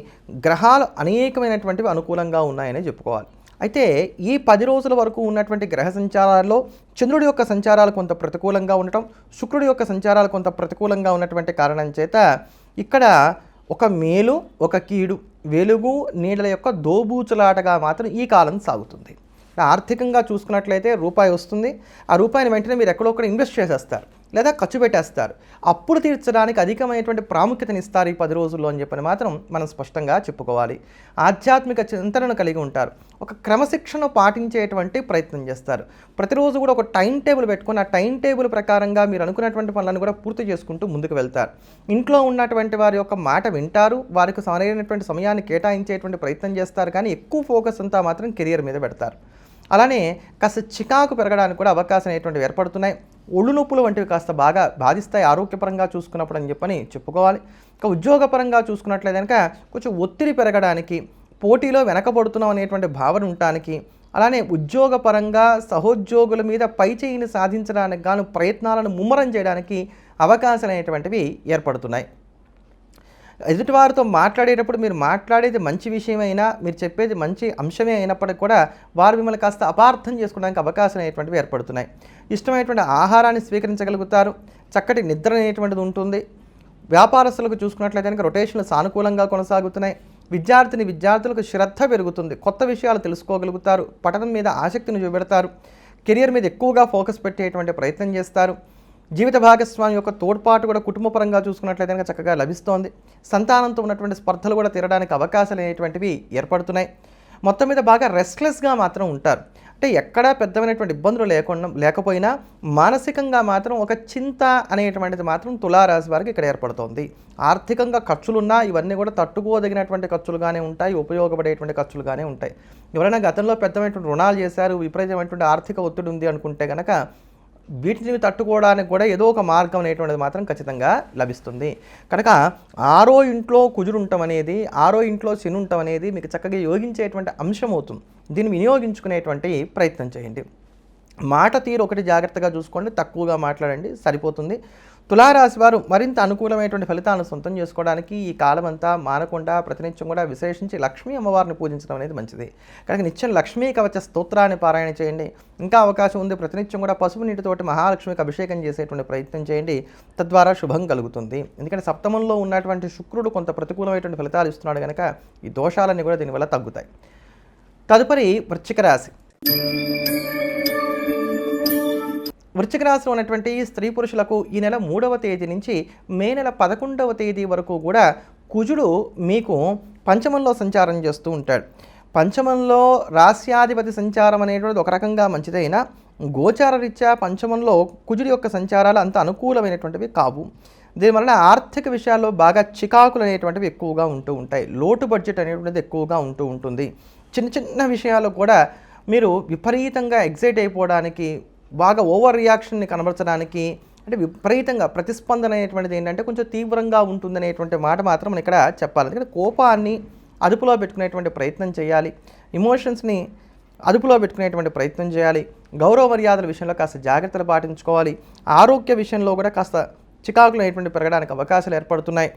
గ్రహాలు అనేకమైనటువంటివి అనుకూలంగా ఉన్నాయని చెప్పుకోవాలి. అయితే ఈ 10 రోజుల వరకు ఉన్నటువంటి గ్రహ సంచారాల్లో చంద్రుడి యొక్క సంచారాలు కొంత ప్రతికూలంగా ఉండటం, శుక్రుడి యొక్క సంచారాలు కొంత ప్రతికూలంగా ఉన్నటువంటి కారణం చేత ఇక్కడ ఒక మేలు, ఒక కీడు, వెలుగు నీడల యొక్క దోబూచులాటగా మాత్రం ఈ కాలం సాగుతుంది. ఆర్థికంగా చూసుకున్నట్లయితే రూపాయి వస్తుంది. ఆ రూపాయిని వెంటనే మీరు ఎక్కడొక్కడ ఇన్వెస్ట్ చేసేస్తారు లేదా ఖర్చు పెట్టేస్తారు. అప్పులు తీర్చడానికి అధికమైనటువంటి ప్రాముఖ్యతని ఇస్తారు ఈ 10 రోజుల్లో అని చెప్పని మాత్రం మనం స్పష్టంగా చెప్పుకోవాలి. ఆధ్యాత్మిక చింతనను కలిగి ఉంటారు. ఒక క్రమశిక్షణ పాటించేటువంటి ప్రయత్నం చేస్తారు. ప్రతిరోజు కూడా ఒక టైం టేబుల్ పెట్టుకొని ఆ టైం టేబుల్ ప్రకారంగా మీరు అనుకున్నటువంటి పనులను కూడా పూర్తి చేసుకుంటూ ముందుకు వెళ్తారు. ఇంట్లో ఉన్నటువంటి వారి యొక్క మాట వింటారు. వారికి సరైనటువంటి సమయాన్ని కేటాయించేటువంటి ప్రయత్నం చేస్తారు. కానీ ఎక్కువ ఫోకస్ అంతా మాత్రం కెరియర్ మీద పెడతారు. అలానే కాస్త చికాకు పెరగడానికి కూడా అవకాశం అనేటువంటివి ఏర్పడుతున్నాయి. ఒళ్ళు నొప్పులు వంటివి కాస్త బాగా బాధిస్తాయి ఆరోగ్యపరంగా చూసుకున్నప్పుడు అని చెప్పని చెప్పుకోవాలి. ఇంకా ఉద్యోగపరంగా చూసుకున్నట్లయితే కనుక కొంచెం ఒత్తిడి పెరగడానికి, పోటీలో వెనకబడుతున్నాం అనేటువంటి భావన ఉండటానికి, అలానే ఉద్యోగపరంగా సహోద్యోగుల మీద పైచేయిని సాధించడానికి గాను ప్రయత్నాలను ముమ్మరం చేయడానికి అవకాశాలు అనేటువంటివి ఏర్పడుతున్నాయి. ఎదుటివారితో మాట్లాడేటప్పుడు మీరు మాట్లాడేది మంచి విషయమైనా, మీరు చెప్పేది మంచి అంశమే అయినప్పటికీ కూడా వారు మిమ్మల్ని కాస్త అపార్థం చేసుకోవడానికి అవకాశం అనేటువంటివి ఏర్పడుతున్నాయి. ఇష్టమైనటువంటి ఆహారాన్ని స్వీకరించగలుగుతారు. చక్కటి నిద్ర అనేటువంటిది ఉంటుంది. వ్యాపారస్తులకు చూసుకున్నట్లయితే కనుక రొటేషన్లు సానుకూలంగా కొనసాగుతున్నాయి. విద్యార్థులకు శ్రద్ధ పెరుగుతుంది. కొత్త విషయాలు తెలుసుకోగలుగుతారు. పఠనం మీద ఆసక్తిని చూపెడతారు. కెరియర్ మీద ఎక్కువగా ఫోకస్ పెట్టేటువంటి ప్రయత్నం చేస్తారు. జీవిత భాగస్వామి యొక్క తోడ్పాటు కూడా కుటుంబపరంగా చూసుకున్నట్లయితే కనుక చక్కగా లభిస్తోంది. సంతానంతో ఉన్నటువంటి స్పర్ధలు కూడా తీరడానికి అవకాశాలు అనేటువంటివి ఏర్పడుతున్నాయి. మొత్తం మీద బాగా రెస్ట్లెస్గా మాత్రం ఉంటారు. అంటే ఎక్కడా పెద్దమైనటువంటి ఇబ్బందులు లేకపోయినా మానసికంగా మాత్రం ఒక చింత అనేటువంటిది మాత్రం తులారాశి వారికి ఇక్కడ ఏర్పడుతోంది. ఆర్థికంగా ఖర్చులున్నా ఇవన్నీ కూడా తట్టుకోదగినటువంటి ఖర్చులుగానే ఉంటాయి, ఉపయోగపడేటువంటి ఖర్చులుగానే ఉంటాయి. ఎవరైనా గతంలో పెద్దమైనటువంటి రుణాలు చేశారు, విపరీతమైనటువంటి ఆర్థిక ఒత్తిడి ఉంది అనుకుంటే కనుక వీటిని తట్టుకోవడానికి కూడా ఏదో ఒక మార్గం అనేటువంటిది మాత్రం ఖచ్చితంగా లభిస్తుంది. కనుక 6వ ఇంట్లో కుజుడు ఉండటం అనేది, 6వ ఇంట్లో శని ఉండటం అనేది మీకు చక్కగా యోగించేటువంటి అంశం అవుతుంది. దీన్ని వినియోగించుకునేటువంటి ప్రయత్నం చేయండి. మాట తీరు ఒకటి జాగ్రత్తగా చూసుకోండి, తక్కువగా మాట్లాడండి, సరిపోతుంది. తులారాశి వారు మరింత అనుకూలమైనటువంటి ఫలితాలను సొంతం చేసుకోవడానికి ఈ కాలం అంతా మానకుండా ప్రతినిత్యం కూడా విశేషించి లక్ష్మీ అమ్మవారిని పూజించడం అనేది మంచిది. కనుక నిత్యం లక్ష్మీ కవచ స్తోత్రాన్ని పారాయణ చేయండి. ఇంకా అవకాశం ఉంది, ప్రతినిత్యం కూడా పసుపు నీటితోటి మహాలక్ష్మికి అభిషేకం చేసేటువంటి ప్రయత్నం చేయండి. తద్వారా శుభం కలుగుతుంది. ఎందుకంటే సప్తమంలో ఉన్నటువంటి శుక్రుడు కొంత ప్రతికూలమైనటువంటి ఫలితాలు ఇస్తున్నాడు కనుక ఈ దోషాలన్నీ కూడా దీనివల్ల తగ్గుతాయి. తదుపరి వృశ్చిక రాశి. వృశ్చిక రాశిలో ఉన్నటువంటి స్త్రీ పురుషులకు ఈ నెల 3వ తేదీ నుంచి మే నెల 11వ తేదీ వరకు కూడా కుజుడు మీకు పంచమంలో సంచారం చేస్తూ ఉంటాడు. పంచమంలో రాస్యాధిపతి సంచారం అనేటువంటిది ఒక రకంగా మంచిదైనా గోచార రీత్యా పంచమంలో కుజుడి యొక్క సంచారాలు అంత అనుకూలమైనటువంటివి కావు. దీనివలన ఆర్థిక విషయాల్లో బాగా చికాకులు అనేటువంటివి ఎక్కువగా ఉంటూ ఉంటాయి. లోటు బడ్జెట్ అనేటువంటిది ఎక్కువగా ఉంటూ ఉంటుంది. చిన్న చిన్న విషయాలు కూడా మీరు విపరీతంగా ఎగ్జైట్ అయిపోవడానికి, బాగా ఓవర్ రియాక్షన్ని కనబరచడానికి, అంటే విపరీతంగా ప్రతిస్పందన అనేటువంటిది ఏంటంటే కొంచెం తీవ్రంగా ఉంటుందనేటువంటి మాట మాత్రం మనం ఇక్కడ చెప్పాలి. ఎందుకంటే కోపాన్ని అదుపులో పెట్టుకునేటువంటి ప్రయత్నం చేయాలి. ఎమోషన్స్ని అదుపులో పెట్టుకునేటువంటి ప్రయత్నం చేయాలి. గౌరవ మర్యాదల విషయంలో కాస్త జాగ్రత్తలు పాటించుకోవాలి. ఆరోగ్య విషయంలో కూడా కాస్త చికాకులు అనేటువంటి పెరగడానికి అవకాశాలు ఏర్పడుతున్నాయి.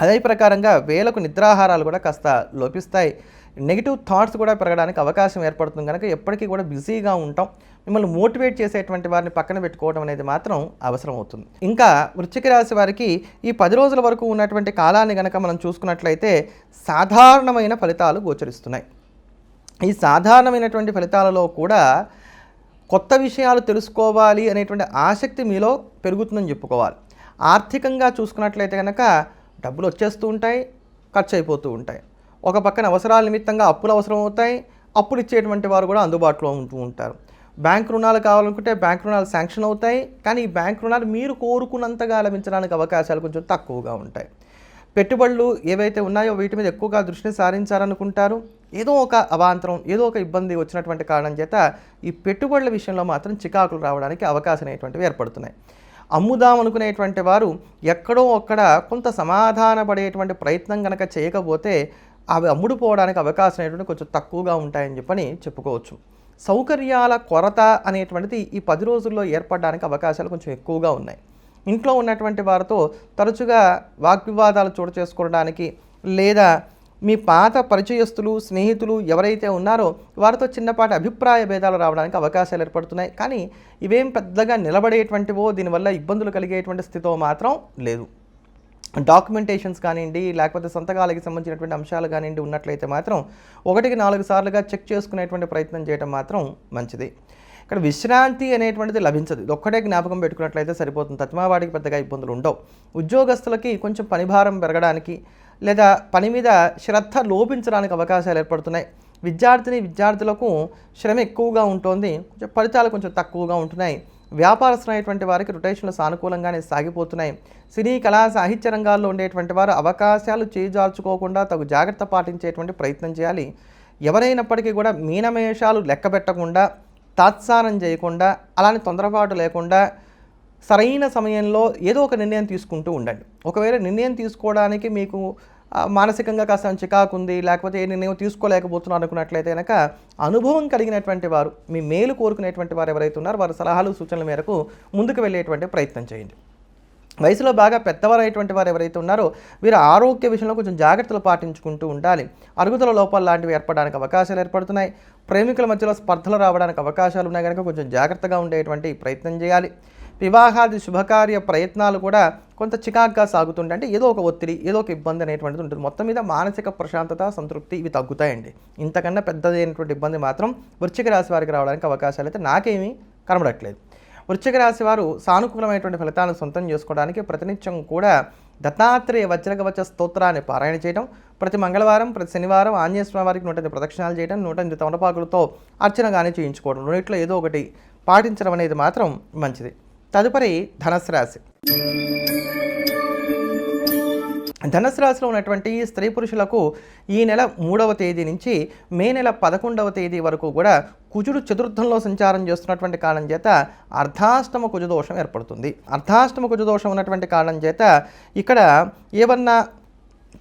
అదే ప్రకారంగా వేలకు నిద్రాహారాలు కూడా కాస్త లోపిస్తాయి. నెగిటివ్ థాట్స్ కూడా పెరగడానికి అవకాశం ఏర్పడుతుంది. కనుక ఎప్పటికీ కూడా బిజీగా ఉంటాం. మిమ్మల్ని మోటివేట్ చేసేటువంటి వారిని పక్కన పెట్టుకోవడం అనేది మాత్రం అవసరం అవుతుంది. ఇంకా వృశ్చిక రాశి వారికి ఈ 10 రోజుల వరకు ఉన్నటువంటి కాలాన్ని కనుక మనం చూసుకున్నట్లయితే సాధారణమైన ఫలితాలు గోచరిస్తున్నాయి. ఈ సాధారణమైనటువంటి ఫలితాలలో కూడా కొత్త విషయాలు తెలుసుకోవాలి అనేటువంటి ఆసక్తి మీలో పెరుగుతుందని చెప్పుకోవాలి. ఆర్థికంగా చూసుకున్నట్లయితే కనుక డబ్బులు వచ్చేస్తూ ఉంటాయి, ఖర్చు అయిపోతూ ఉంటాయి. ఒక పక్కన అవసరాల నిమిత్తంగా అప్పులు అవసరం అవుతాయి. అప్పులు ఇచ్చేటువంటి వారు కూడా అందుబాటులో ఉంటూ ఉంటారు. బ్యాంక్ రుణాలు కావాలనుకుంటే బ్యాంక్ రుణాలు శాంక్షన్ అవుతాయి. కానీ ఈ బ్యాంక్ రుణాలు మీరు కోరుకున్నంతగా లభించడానికి అవకాశాలు కొంచెం తక్కువగా ఉంటాయి. పెట్టుబడులు ఏవైతే ఉన్నాయో వీటి మీద ఎక్కువగా దృష్టిని సారించాలనుకుంటారు. ఏదో ఒక అవాంతరం, ఏదో ఒక ఇబ్బంది వచ్చినటువంటి కారణం చేత ఈ పెట్టుబడుల విషయంలో మాత్రం చికాకులు రావడానికి అవకాశం అనేటువంటివి ఏర్పడుతున్నాయి. అమ్ముదాం అనుకునేటువంటి వారు ఎక్కడో అక్కడ కొంత సమాధాన పడేటువంటి ప్రయత్నం కనుక చేయకపోతే అవి అమ్ముడుపోవడానికి అవకాశం అనేటువంటి కొంచెం తక్కువగా ఉంటాయని చెప్పని చెప్పుకోవచ్చు. సౌకర్యాల కొరత అనేటువంటిది ఈ 10 రోజుల్లో ఏర్పడడానికి అవకాశాలు కొంచెం ఎక్కువగా ఉన్నాయి. ఇంట్లో ఉన్నటువంటి వారితో తరచుగా వాగ్వివాదాలు చోటు చేసుకోవడానికి, లేదా మీ పాత పరిచయస్తులు, స్నేహితులు ఎవరైతే ఉన్నారో వారితో చిన్నపాటి అభిప్రాయ భేదాలు రావడానికి అవకాశాలు ఏర్పడుతున్నాయి. కానీ ఇవేం పెద్దగా నిలబడేటువంటివో, దీనివల్ల ఇబ్బందులు కలిగేటువంటి స్థితిలో మాత్రం లేదు. డాక్యుమెంటేషన్స్ కానివ్వండి, లేకపోతే సంతకాలకి సంబంధించినటువంటి అంశాలు కానివ్వండి ఉన్నట్లయితే మాత్రం 1కి 4 సార్లుగా చెక్ చేసుకునేటువంటి ప్రయత్నం చేయడం మాత్రం మంచిది. ఇక్కడ విశ్రాంతి అనేటువంటిది లభించదు. ఇది ఒక్కటే జ్ఞాపకం పెట్టుకున్నట్లయితే సరిపోతుంది. తత్మావాడికి పెద్దగా ఇబ్బందులు ఉండవు. ఉద్యోగస్తులకి కొంచెం పనిభారం పెరగడానికి, లేదా పని మీద శ్రద్ధ లోపించడానికి అవకాశాలు ఏర్పడుతున్నాయి. విద్యార్థులకు శ్రమ ఎక్కువగా ఉంటుంది, కొంచెం ఫలితాలు కొంచెం తక్కువగా ఉంటున్నాయి. వ్యాపారస్తులైనటువంటి వారికి రొటేషన్లు సానుకూలంగానే సాగిపోతున్నాయి. సినీ, కళా, సాహిత్య రంగాల్లో ఉండేటువంటి వారు అవకాశాలు చేజార్చుకోకుండా తగు జాగ్రత్త పాటించేటువంటి ప్రయత్నం చేయాలి. ఎవరైనప్పటికీ కూడా మీనమేషాలు లెక్క పెట్టకుండా, తాత్సారం చేయకుండా, అలానే తొందరపాటు లేకుండా సరైన సమయంలో ఏదో ఒక నిర్ణయం తీసుకుంటూ ఉండండి. ఒకవేళ నిర్ణయం తీసుకోవడానికి మీకు మానసికంగా కాస్త చికాకు ఉంది, లేకపోతే ఏ నిర్ణయం తీసుకోలేకపోతున్నారు అనుకున్నట్లయితే కనుక అనుభవం కలిగినటువంటి వారు, మీ మేలు కోరుకునేటువంటి వారు ఎవరైతే ఉన్నారో వారి సలహాలు, సూచనల మేరకు ముందుకు వెళ్ళేటువంటి ప్రయత్నం చేయండి. వయసులో బాగా పెద్దవారైనటువంటి వారు ఎవరైతే ఉన్నారో వీరు ఆరోగ్య విషయంలో కొంచెం జాగ్రత్తలు పాటించుకుంటూ ఉండాలి. అరుగుదల లోపాలు లాంటివి ఏర్పడడానికి అవకాశాలు ఏర్పడుతున్నాయి. ప్రేమికుల మధ్యలో స్పర్ధలు రావడానికి అవకాశాలు ఉన్నాయి కనుక కొంచెం జాగ్రత్తగా ఉండేటువంటి ప్రయత్నం చేయాలి. వివాహాది శుభకార్య ప్రయత్నాలు కూడా కొంత చికాగ్గా సాగుతుంటే, అంటే ఏదో ఒక ఒత్తిడి, ఏదో ఒక ఇబ్బంది అనేటువంటిది ఉంటుంది. మొత్తం మీద మానసిక ప్రశాంతత, సంతృప్తి ఇవి తగ్గుతాయండి. ఇంతకన్నా పెద్దదైనటువంటి ఇబ్బంది మాత్రం వృశ్చిక రాశి వారికి రావడానికి అవకాశాలు అయితే నాకేమీ కనబడట్లేదు. వృశ్చిక రాశి వారు సానుకూలమైనటువంటి ఫలితాలను సొంతం చేసుకోవడానికి ప్రతినిత్యం కూడా దత్తాత్రేయ వజ్రకవచ స్తోత్రాన్ని పారాయణ చేయడం, ప్రతి మంగళవారం, ప్రతి శనివారం ఆంజనేయ స్వామి వారికి 108 ప్రదక్షిణాలు చేయడం, 108 తమలపాకులతో అర్చన కానీ చేయించుకోవడం, రెండిట్లో ఏదో ఒకటి పాటించడం అనేది మాత్రం మంచిది. తదుపరి ధనుస్సు రాశి. ధనుస్సు రాశిలో ఉన్నటువంటి స్త్రీ పురుషులకు ఈ నెల 3వ తేదీ నుంచి మే నెల 11వ తేదీ వరకు కూడా కుజుడు చతుర్థంలో సంచారం చేస్తున్నటువంటి కారణం చేత అర్ధాష్టమ కుజదోషం ఏర్పడుతుంది. అర్ధాష్టమ కుజదోషం ఉన్నటువంటి కారణం చేత ఇక్కడ ఏమన్నా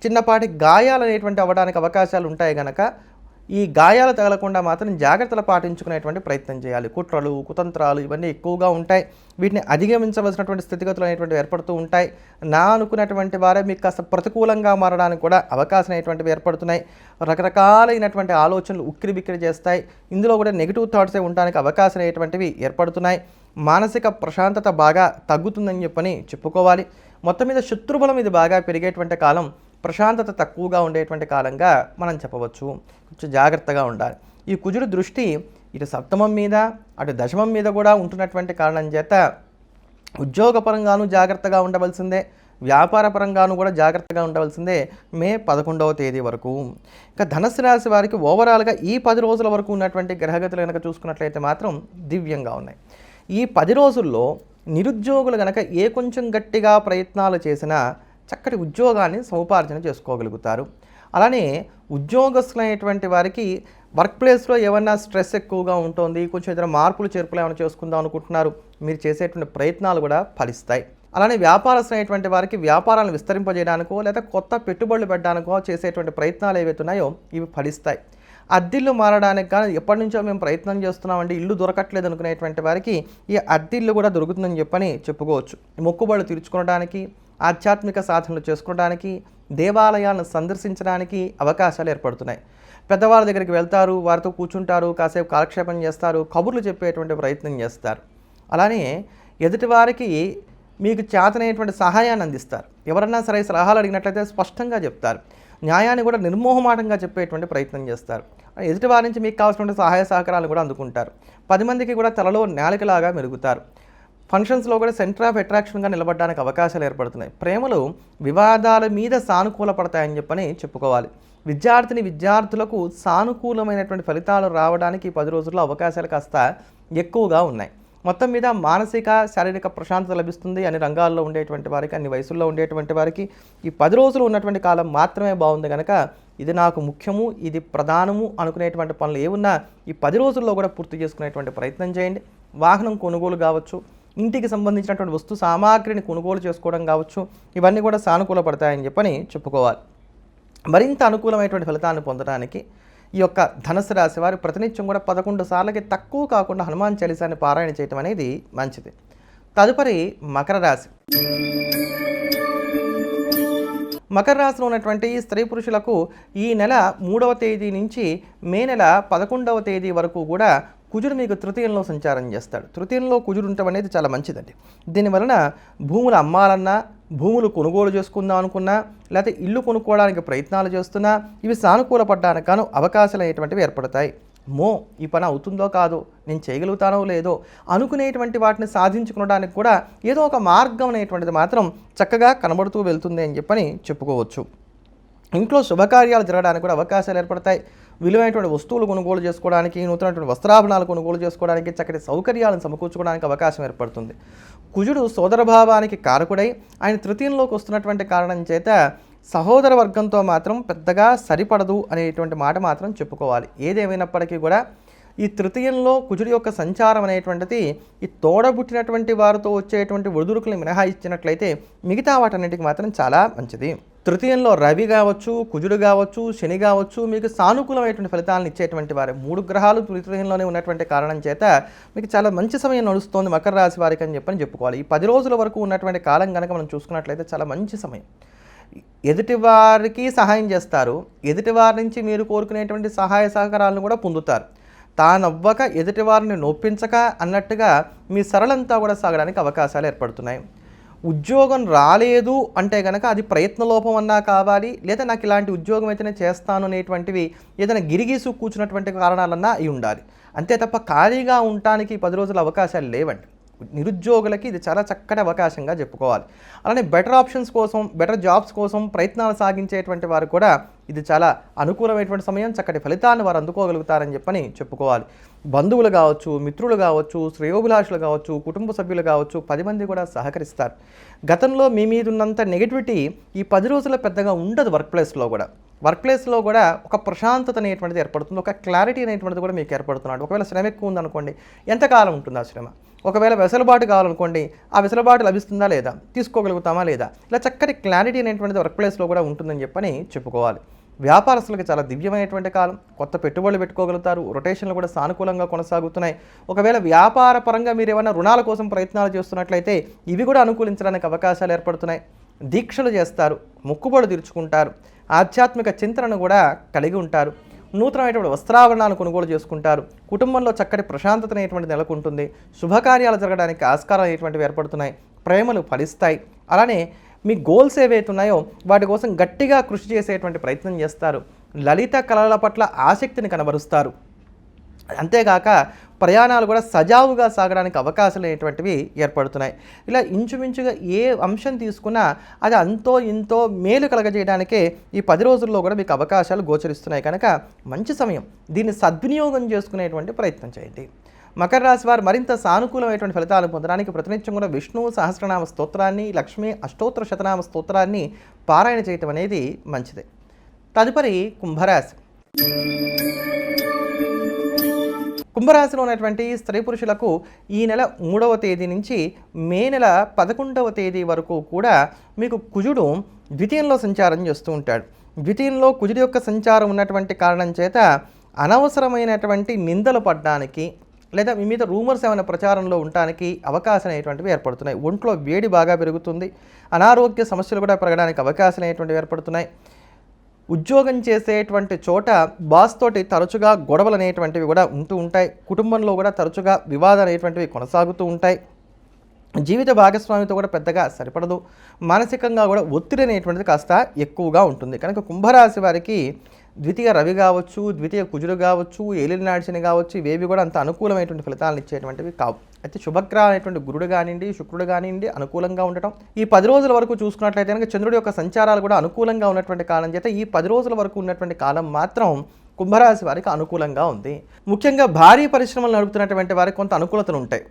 చిన్నపాటి గాయాలు అనేటువంటి అవ్వడానికి అవకాశాలు ఉంటాయి కనుక ఈ గాయాలు తగలకుండా మాత్రం జాగ్రత్తలు పాటించుకునేటువంటి ప్రయత్నం చేయాలి. కుట్రలు, కుతంత్రాలు ఇవన్నీ ఎక్కువగా ఉంటాయి. వీటిని అధిగమించవలసినటువంటి స్థితిగతులు అనేటువంటివి ఏర్పడుతూ ఉంటాయి. నా అనుకున్నటువంటి వారే మీకు కాస్త ప్రతికూలంగా మారడానికి కూడా అవకాశం అనేటువంటివి ఏర్పడుతున్నాయి. రకరకాలైనటువంటి ఆలోచనలు ఉక్కిరి బిక్కిరి చేస్తాయి. ఇందులో కూడా నెగిటివ్ థాట్సే ఉండడానికి అవకాశం అనేటువంటివి ఏర్పడుతున్నాయి. మానసిక ప్రశాంతత బాగా తగ్గుతుందని చెప్పని చెప్పుకోవాలి. మొత్తం మీద శత్రుబలం ఇది బాగా పెరిగేటువంటి కాలం, ప్రశాంతత తక్కువగా ఉండేటువంటి కాలంగా మనం చెప్పవచ్చు. కొంచెం జాగ్రత్తగా ఉండాలి. ఈ కుజుడు దృష్టి ఇటు సప్తమం మీద, అటు దశమం మీద కూడా ఉంటున్నటువంటి కారణం చేత ఉద్యోగపరంగానూ జాగ్రత్తగా ఉండవలసిందే, వ్యాపార పరంగాను కూడా జాగ్రత్తగా ఉండవలసిందే మే 11వ తేదీ వరకు. ఇక ధనుసు రాశి వారికి ఓవరాల్గా ఈ 10 రోజుల వరకు ఉన్నటువంటి గ్రహగతులు కనుక చూసుకున్నట్లయితే మాత్రం దివ్యంగా ఉన్నాయి. ఈ 10 రోజుల్లో నిరుద్యోగులు కనుక కొంచెం గట్టిగా ప్రయత్నాలు చేసినా చక్కటి ఉద్యోగాన్ని సముపార్జన చేసుకోగలుగుతారు. అలానే ఉద్యోగస్తులైనటువంటి వారికి వర్క్ ప్లేస్లో ఏమన్నా స్ట్రెస్ ఎక్కువగా ఉంటుంది, కొంచెం ఏదైనా మార్పులు చేర్పులు ఏమైనా చేసుకుందాం అనుకుంటున్నారు, మీరు చేసేటువంటి ప్రయత్నాలు కూడా ఫలిస్తాయి. అలానే వ్యాపారస్తులైనటువంటి వారికి వ్యాపారాలను విస్తరింపజేయడానికో లేదా కొత్త పెట్టుబడులు పెట్టడానికో చేసేటువంటి ప్రయత్నాలు ఏవైతే ఉన్నాయో ఇవి ఫలిస్తాయి. అద్దిల్లు మారడానికి కానీ ఎప్పటి నుంచో మేము ప్రయత్నం చేస్తున్నామండి, ఇల్లు దొరకట్లేదు అనుకునేటువంటి వారికి ఈ అద్దిల్లు కూడా దొరుకుతుందని చెప్పని చెప్పుకోవచ్చు. మొక్కుబడులు తీర్చుకోవడానికి, ఆధ్యాత్మిక సాధనలు చేసుకోవడానికి, దేవాలయాలను సందర్శించడానికి అవకాశాలు ఏర్పడుతున్నాయి. పెద్దవాళ్ళ దగ్గరికి వెళ్తారు, వారితో కూర్చుంటారు, కాసేపు కాలక్షేపం చేస్తారు, కబుర్లు చెప్పేటువంటి ప్రయత్నం చేస్తారు. అలానే ఎదుటివారికి మీకు చేతనైనటువంటి సహాయాన్ని అందిస్తారు. ఎవరన్నా సరే సలహాలు అడిగినట్లయితే స్పష్టంగా చెప్తారు. న్యాయాన్ని కూడా నిర్మోహమాటంగా చెప్పేటువంటి ప్రయత్నం చేస్తారు. ఎదుటివారి నుంచి మీకు కావాల్సినటువంటి సహాయ సహకారాలు కూడా అందుకుంటారు. 10 మందికి కూడా తలలో నేలకిలాగా మెరుగుతారు. ఫంక్షన్స్లో కూడా సెంటర్ ఆఫ్ అట్రాక్షన్గా నిలబడడానికి అవకాశాలు ఏర్పడుతున్నాయి. ప్రేమలు వివాదాల మీద సానుకూల పడతాయని చెప్పని చెప్పుకోవాలి. విద్యార్థులకు సానుకూలమైనటువంటి ఫలితాలు రావడానికి 10 రోజుల్లో అవకాశాలు కాస్త ఎక్కువగా ఉన్నాయి. మొత్తం మీద మానసిక శారీరక ప్రశాంతత లభిస్తుంది. అన్ని రంగాల్లో ఉండేటువంటి వారికి, అన్ని వయసుల్లో ఉండేటువంటి వారికి ఈ 10 రోజులు ఉన్నటువంటి కాలం మాత్రమే బాగుంది కనుక ఇది నాకు ముఖ్యము, ఇది ప్రధానము అనుకునేటువంటి పనులు ఏమున్నా ఈ 10 రోజుల్లో కూడా పూర్తి చేసుకునేటువంటి ప్రయత్నం చేయండి. వాహనం కొనుగోలు కావచ్చు, ఇంటికి సంబంధించినటువంటి వస్తు సామాగ్రిని కొనుగోలు చేసుకోవడం కావచ్చు, ఇవన్నీ కూడా సానుకూల పడతాయని చెప్పని చెప్పుకోవాలి. మరింత అనుకూలమైనటువంటి ఫలితాన్ని పొందడానికి ఈ యొక్క ధనుసు రాశి వారు ప్రతినిత్యం కూడా 11 సార్లకి తక్కువ కాకుండా హనుమాన్ చాలీసాని పారాయణ చేయటం అనేది మంచిది. తదుపరి మకర రాశి. మకర రాశిలో ఉన్నటువంటి స్త్రీ పురుషులకు ఈ నెల 3వ తేదీ నుంచి మే నెల 11వ తేదీ వరకు కూడా కుజుడు మీకు తృతీయంలో సంచారం చేస్తాడు. తృతీయంలో కుజుడు ఉండటం అనేది చాలా మంచిదండి. దీనివలన భూములు అమ్మాలన్నా, భూములు కొనుగోలు చేసుకుందాం అనుకున్నా, లేకపోతే ఇల్లు కొనుక్కోవడానికి ప్రయత్నాలు చేస్తున్నా ఇవి సానుకూల పడడానికి గాను అవకాశాలు అనేటువంటివి ఏర్పడతాయి. ఈ పని అవుతుందో కాదో, నేను చేయగలుగుతానో లేదో అనుకునేటువంటి వాటిని సాధించుకోవడానికి కూడా ఏదో ఒక మార్గం అనేటువంటిది మాత్రం చక్కగా కనబడుతూ వెళ్తుంది అని చెప్పని చెప్పుకోవచ్చు. ఇంట్లో శుభకార్యాలు జరగడానికి కూడా అవకాశాలు ఏర్పడతాయి. విలువైనటువంటి వస్తువులు కొనుగోలు చేసుకోవడానికి, నూతనటువంటి వస్త్రాభరణాలు కొనుగోలు చేసుకోవడానికి, చక్కటి సౌకర్యాలను సమకూర్చుకోవడానికి అవకాశం ఏర్పడుతుంది. కుజుడు సోదరభావానికి కారకుడై ఆయన తృతీయంలోకి వస్తున్నటువంటి కారణం చేత సహోదర వర్గంతో మాత్రం పెద్దగా సరిపడదు అనేటువంటి మాట మాత్రం చెప్పుకోవాలి. ఏదేమైనప్పటికీ కూడా ఈ తృతీయంలో కుజుడి యొక్క సంచారం అనేటువంటిది ఈ తోడబుట్టినటువంటి వారితో వచ్చేటువంటి ఒడిదుడుకులను మినహాయించినట్లయితే మిగతా వాటన్నిటికి మాత్రం చాలా మంచిది. తృతీయంలో రవి కావచ్చు, కుజుడు కావచ్చు, శని కావచ్చు మీకు సానుకూలమైనటువంటి ఫలితాలను ఇచ్చేటువంటి వారు. 3 గ్రహాలు తృతీయంలోనే ఉన్నటువంటి కారణం చేత మీకు చాలా మంచి సమయం నడుస్తోంది మకర రాశి వారికి అని చెప్పని చెప్పుకోవాలి. ఈ 10 రోజుల వరకు ఉన్నటువంటి కాలం కనుక మనం చూసుకున్నట్లయితే చాలా మంచి సమయం. ఎదుటివారికి సహాయం చేస్తారు, ఎదుటివారి నుంచి మీరు కోరుకునేటువంటి సహాయ సహకారాలను కూడా పొందుతారు. తానవ్వక ఎదుటివారిని నొప్పించక అన్నట్టుగా మీ సరళంతా కూడా సాగడానికి అవకాశాలు ఏర్పడుతున్నాయి. ఉద్యోగం రాలేదు అంటే కనుక అది ప్రయత్నలోపం అన్నా కావాలి, లేదా నాకు ఇలాంటి ఉద్యోగం అయితేనే చేస్తాను అనేటువంటివి ఏదైనా గిరిగీసు కూర్చున్నటువంటి కారణాలన్నా అయి ఉండాలి. అంతే తప్ప ఖాళీగా ఉండటానికి 10 రోజుల అవకాశాలు లేవండి. నిరుద్యోగులకి ఇది చాలా చక్కటి అవకాశంగా చెప్పుకోవాలి. అలానే బెటర్ ఆప్షన్స్ కోసం, బెటర్ జాబ్స్ కోసం ప్రయత్నాలు సాగించేటువంటి వారు కూడా ఇది చాలా అనుకూలమైనటువంటి సమయం. చక్కటి ఫలితాన్ని వారు అందుకోగలుగుతారని చెప్పని చెప్పుకోవాలి. బంధువులు కావచ్చు, మిత్రులు కావచ్చు, శ్రేయోభిలాషులు కావచ్చు, కుటుంబ సభ్యులు కావచ్చు 10 మంది కూడా సహకరిస్తారు. గతంలో మీ మీద ఉన్నంత నెగిటివిటీ ఈ 10 రోజుల్లో పెద్దగా ఉండదు. వర్క్ ప్లేస్లో కూడా ఒక ప్రశాంతత అనేటువంటిది ఏర్పడుతుంది, ఒక క్లారిటీ అనేటువంటిది కూడా మీకు ఏర్పడుతున్నాడు. ఒకవేళ శ్రమ ఎక్కువ ఉందనుకోండి, ఎంతకాలం ఉంటుంది ఆ శ్రమ? ఒకవేళ వెసులుబాటు కావాలనుకోండి, ఆ వెసులుబాటు లభిస్తుందా లేదా, తీసుకోగలుగుతామా లేదా, ఇలా చక్కటి క్లారిటీ అనేటువంటిది వర్క్ ప్లేస్లో కూడా ఉంటుందని చెప్పని చెప్పుకోవాలి. వ్యాపారస్తులకు చాలా దివ్యమైనటువంటి కాలం. కొత్త పెట్టుబడులు పెట్టుకోగలుగుతారు. రొటేషన్లు కూడా సానుకూలంగా కొనసాగుతున్నాయి. ఒకవేళ వ్యాపార పరంగా మీరు ఏమైనా రుణాల కోసం ప్రయత్నాలు చేస్తున్నట్లయితే ఇవి కూడా అనుకూలించడానికి అవకాశాలు ఏర్పడుతున్నాయి. దీక్షలు చేస్తారు, మొక్కుబడులు తీర్చుకుంటారు, ఆధ్యాత్మిక చింతనను కూడా కలిగి ఉంటారు. నూతనమైనటువంటి వస్త్రాభరణాలను కొనుగోలు చేసుకుంటారు. కుటుంబంలో చక్కటి ప్రశాంతత అనేటువంటిది నెలకొంటుంది. శుభకార్యాలు జరగడానికి ఆస్కారం అనేటువంటివి ఏర్పడుతున్నాయి. ప్రేమలు ఫలిస్తాయి. అలానే మీ గోల్స్ ఏవైతే ఉన్నాయో వాటి కోసం గట్టిగా కృషి చేసేటువంటి ప్రయత్నం చేస్తారు. లలిత కళల పట్ల ఆసక్తిని కనబరుస్తారు. అంతేగాక ప్రయాణాలు కూడా సజావుగా సాగడానికి అవకాశాలు అనేటువంటివి ఏర్పడుతున్నాయి. ఇలా ఇంచుమించుగా ఏ అంశం తీసుకున్నా అది అంతో ఇంతో మేలు కలగజేయడానికే ఈ 10 రోజుల్లో కూడా మీకు అవకాశాలు గోచరిస్తున్నాయి కనుక మంచి సమయం. దీన్ని సద్వినియోగం చేసుకునేటువంటి ప్రయత్నం చేయండి. మకర రాశి వారు మరింత సానుకూలమైనటువంటి ఫలితాలు పొందడానికి ప్రతినిత్యం కూడా విష్ణు సహస్రనామ స్తోత్రాన్ని, లక్ష్మీ అష్టోత్తర శతనామ స్తోత్రాన్ని పారాయణ చేయటం అనేది మంచిది. తదుపరి కుంభరాశి. కుంభరాశిలో ఉన్నటువంటి స్త్రీ పురుషులకు ఈ నెల 3వ తేదీ నుంచి మే నెల 11వ తేదీ వరకు కూడా మీకు కుజుడు ద్వితీయంలో సంచారం చేస్తూ ఉంటాడు. ద్వితీయంలో కుజుడి యొక్క సంచారం ఉన్నటువంటి కారణం చేత అనవసరమైనటువంటి నిందలు పడడానికి లేదా మీ మీద రూమర్స్ ఏమైనా ప్రచారంలో ఉండడానికి అవకాశం అనేటువంటివి ఏర్పడుతున్నాయి. ఒంట్లో వేడి బాగా పెరుగుతుంది. అనారోగ్య సమస్యలు కూడా పెరగడానికి అవకాశం అనేటువంటివి ఏర్పడుతున్నాయి. ఉద్యోగం చేసేటువంటి చోట బాస్ తోటి తరచుగా గొడవలు అనేటువంటివి కూడా ఉంటూ ఉంటాయి. కుటుంబంలో కూడా తరచుగా వివాదాలు అనేటువంటివి కొనసాగుతూ ఉంటాయి. జీవిత భాగస్వామితో కూడా పెద్దగా సరిపడదు. మానసికంగా కూడా ఒత్తిడి అనేటువంటిది కాస్త ఎక్కువగా ఉంటుంది. కనుక కుంభరాశి వారికి ద్వితీయ రవి కావచ్చు, ద్వితీయ కుజుడు కావచ్చు, ఏలినాటి శని కావచ్చు, ఇవేవి కూడా అంత అనుకూలమైనటువంటి ఫలితాలను ఇచ్చేటువంటివి కావు. అయితే శుభగ్రహ అనేటువంటి గురుడు కానివ్వండి, శుక్రుడు కానివ్వండి అనుకూలంగా ఉండటం. ఈ 10 రోజుల వరకు చూసుకున్నట్లయితే కనుక చంద్రుడి యొక్క సంచారాలు కూడా అనుకూలంగా ఉన్నటువంటి కాలం చేత ఈ 10 రోజుల వరకు ఉన్నటువంటి కాలం మాత్రం కుంభరాశి వారికి అనుకూలంగా ఉంది. ముఖ్యంగా భారీ పరిశ్రమలు నడుపుతున్నటువంటి వారికి కొంత అనుకూలతలు ఉంటాయి.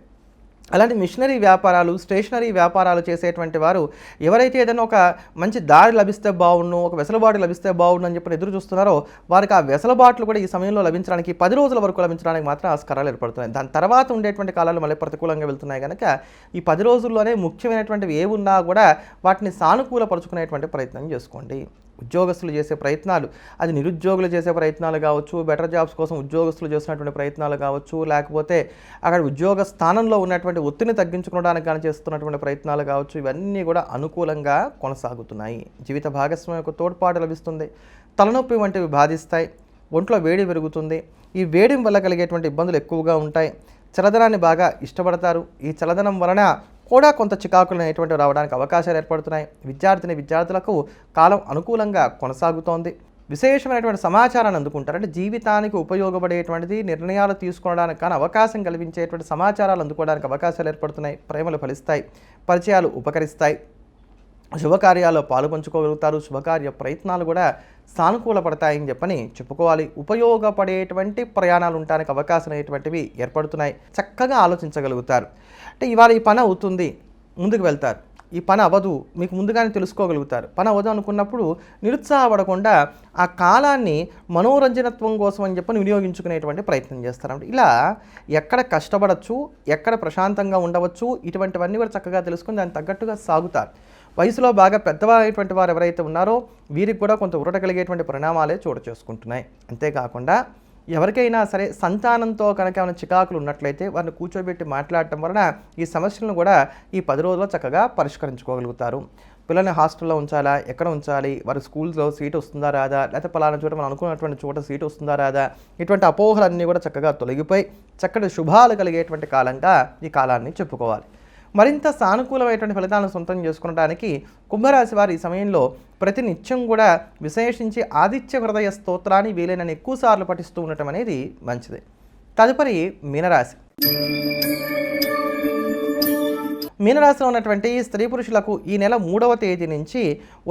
అలాంటి మిషనరీ వ్యాపారాలు, స్టేషనరీ వ్యాపారాలు చేసేటువంటి వారు ఎవరైతే ఏదైనా ఒక మంచి దారి లభిస్తే బాగుండు, ఒక వెసులుబాటు లభిస్తే బాగుండు అని చెప్పి ఎదురు చూస్తున్నారో వారికి ఆ వెసులుబాట్లు కూడా ఈ సమయంలో లభించడానికి 10 రోజుల వరకు లభించడానికి మాత్రం ఆస్కారాలు ఏర్పడుతున్నాయి. దాని తర్వాత ఉండేటువంటి కాలాలు మళ్ళీ ప్రతికూలంగా వెళ్తున్నాయి కనుక ఈ 10 రోజుల్లోనే ముఖ్యమైనటువంటివి ఏ ఉన్నా కూడా వాటిని సానుకూలపరుచుకునేటువంటి ప్రయత్నం చేసుకోండి. ఉద్యోగస్తులు చేసే ప్రయత్నాలు, అది నిరుద్యోగులు చేసే ప్రయత్నాలు కావచ్చు, బెటర్ జాబ్స్ కోసం ఉద్యోగస్తులు చేస్తున్నటువంటి ప్రయత్నాలు కావచ్చు, లేకపోతే అక్కడ ఉద్యోగ స్థానంలో ఉన్నటువంటి ఒత్తిడిని తగ్గించుకోవడానికి కానీ చేస్తున్నటువంటి ప్రయత్నాలు కావచ్చు, ఇవన్నీ కూడా అనుకూలంగా కొనసాగుతున్నాయి. జీవిత భాగస్వామి యొక్క తోడ్పాటు లభిస్తుంది. తలనొప్పి వంటివి బాధిస్తాయి. ఒంట్లో వేడి పెరుగుతుంది. ఈ వేడి వల్ల కలిగేటువంటి ఇబ్బందులు ఎక్కువగా ఉంటాయి. చల్లదనాన్ని బాగా ఇష్టపడతారు. ఈ చల్లదనం వలన కూడా కొంత చికాకులు అనేటువంటివి రావడానికి అవకాశాలు ఏర్పడుతున్నాయి. విద్యార్థులకు కాలం అనుకూలంగా కొనసాగుతోంది. విశేషమైనటువంటి సమాచారాన్ని అందుకుంటారు. అంటే జీవితానికి ఉపయోగపడేటువంటిది, నిర్ణయాలు తీసుకోవడానికి కానీ అవకాశం కల్పించేటువంటి సమాచారాలు అందుకోవడానికి అవకాశాలు ఏర్పడుతున్నాయి. ప్రేమలు ఫలిస్తాయి. పరిచయాలు ఉపకరిస్తాయి. శుభకార్యాల్లో పాలు పంచుకోగలుగుతారు. శుభకార్య ప్రయత్నాలు కూడా సానుకూలపడతాయని చెప్పని చెప్పుకోవాలి. ఉపయోగపడేటువంటి ప్రయాణాలు ఉండడానికి అవకాశం అనేటువంటివి ఏర్పడుతున్నాయి. చక్కగా ఆలోచించగలుగుతారు. అంటే ఇవాళ ఈ పని అవుతుంది, ముందుకు వెళ్తారు. ఈ పని అవ్వదు, మీకు ముందుగానే తెలుసుకోగలుగుతారు. పని అవ్వదు అనుకున్నప్పుడు నిరుత్సాహపడకుండా ఆ కాలాన్ని మనోరంజనత్వం కోసం అని చెప్పని వినియోగించుకునేటువంటి ప్రయత్నం చేస్తారంట. ఇలా ఎక్కడ కష్టపడవచ్చు, ఎక్కడ ప్రశాంతంగా ఉండవచ్చు, ఇటువంటివన్నీ కూడా చక్కగా తెలుసుకుని దానికి తగ్గట్టుగా సాగుతారు. వయసులో బాగా పెద్దవారైనటువంటి వారు ఎవరైతే ఉన్నారో వీరికి కూడా కొంత ఊరట కలిగేటువంటి పరిణామాలే చోటు చేసుకుంటున్నాయి. అంతేకాకుండా ఎవరికైనా సరే సంతానంతో కనుక ఏమైనా చికాకులు ఉన్నట్లయితే వారిని కూర్చోబెట్టి మాట్లాడటం వలన ఈ సమస్యలను కూడా ఈ 10 రోజుల్లో చక్కగా పరిష్కరించుకోగలుగుతారు. పిల్లల్ని హాస్టల్లో ఉంచాలా, ఎక్కడ ఉంచాలి, వారి స్కూల్స్లో సీటు వస్తుందా రాదా, లేకపోతే పలానా చోట మనం అనుకున్నటువంటి చోట సీటు వస్తుందా రాదా, ఇటువంటి అపోహలన్నీ కూడా చక్కగా తొలగిపోయి చక్కటి శుభాలు కలిగేటువంటి కాలంగా ఈ కాలాన్ని చెప్పుకోవాలి. మరింత సానుకూలమైనటువంటి ఫలితాలను సొంతం చేసుకోవడానికి కుంభరాశి వారు ఈ సమయంలో ప్రతి నిత్యం కూడా విశేషించి ఆదిత్య హృదయ స్తోత్రాన్ని వీలైనన్ని ఎక్కువసార్లు పఠిస్తూ ఉండటం అనేది మంచిది. తదుపరి మీనరాశి. మీనరాశిలో ఉన్నటువంటి స్త్రీ పురుషులకు ఈ నెల 3వ తేదీ నుంచి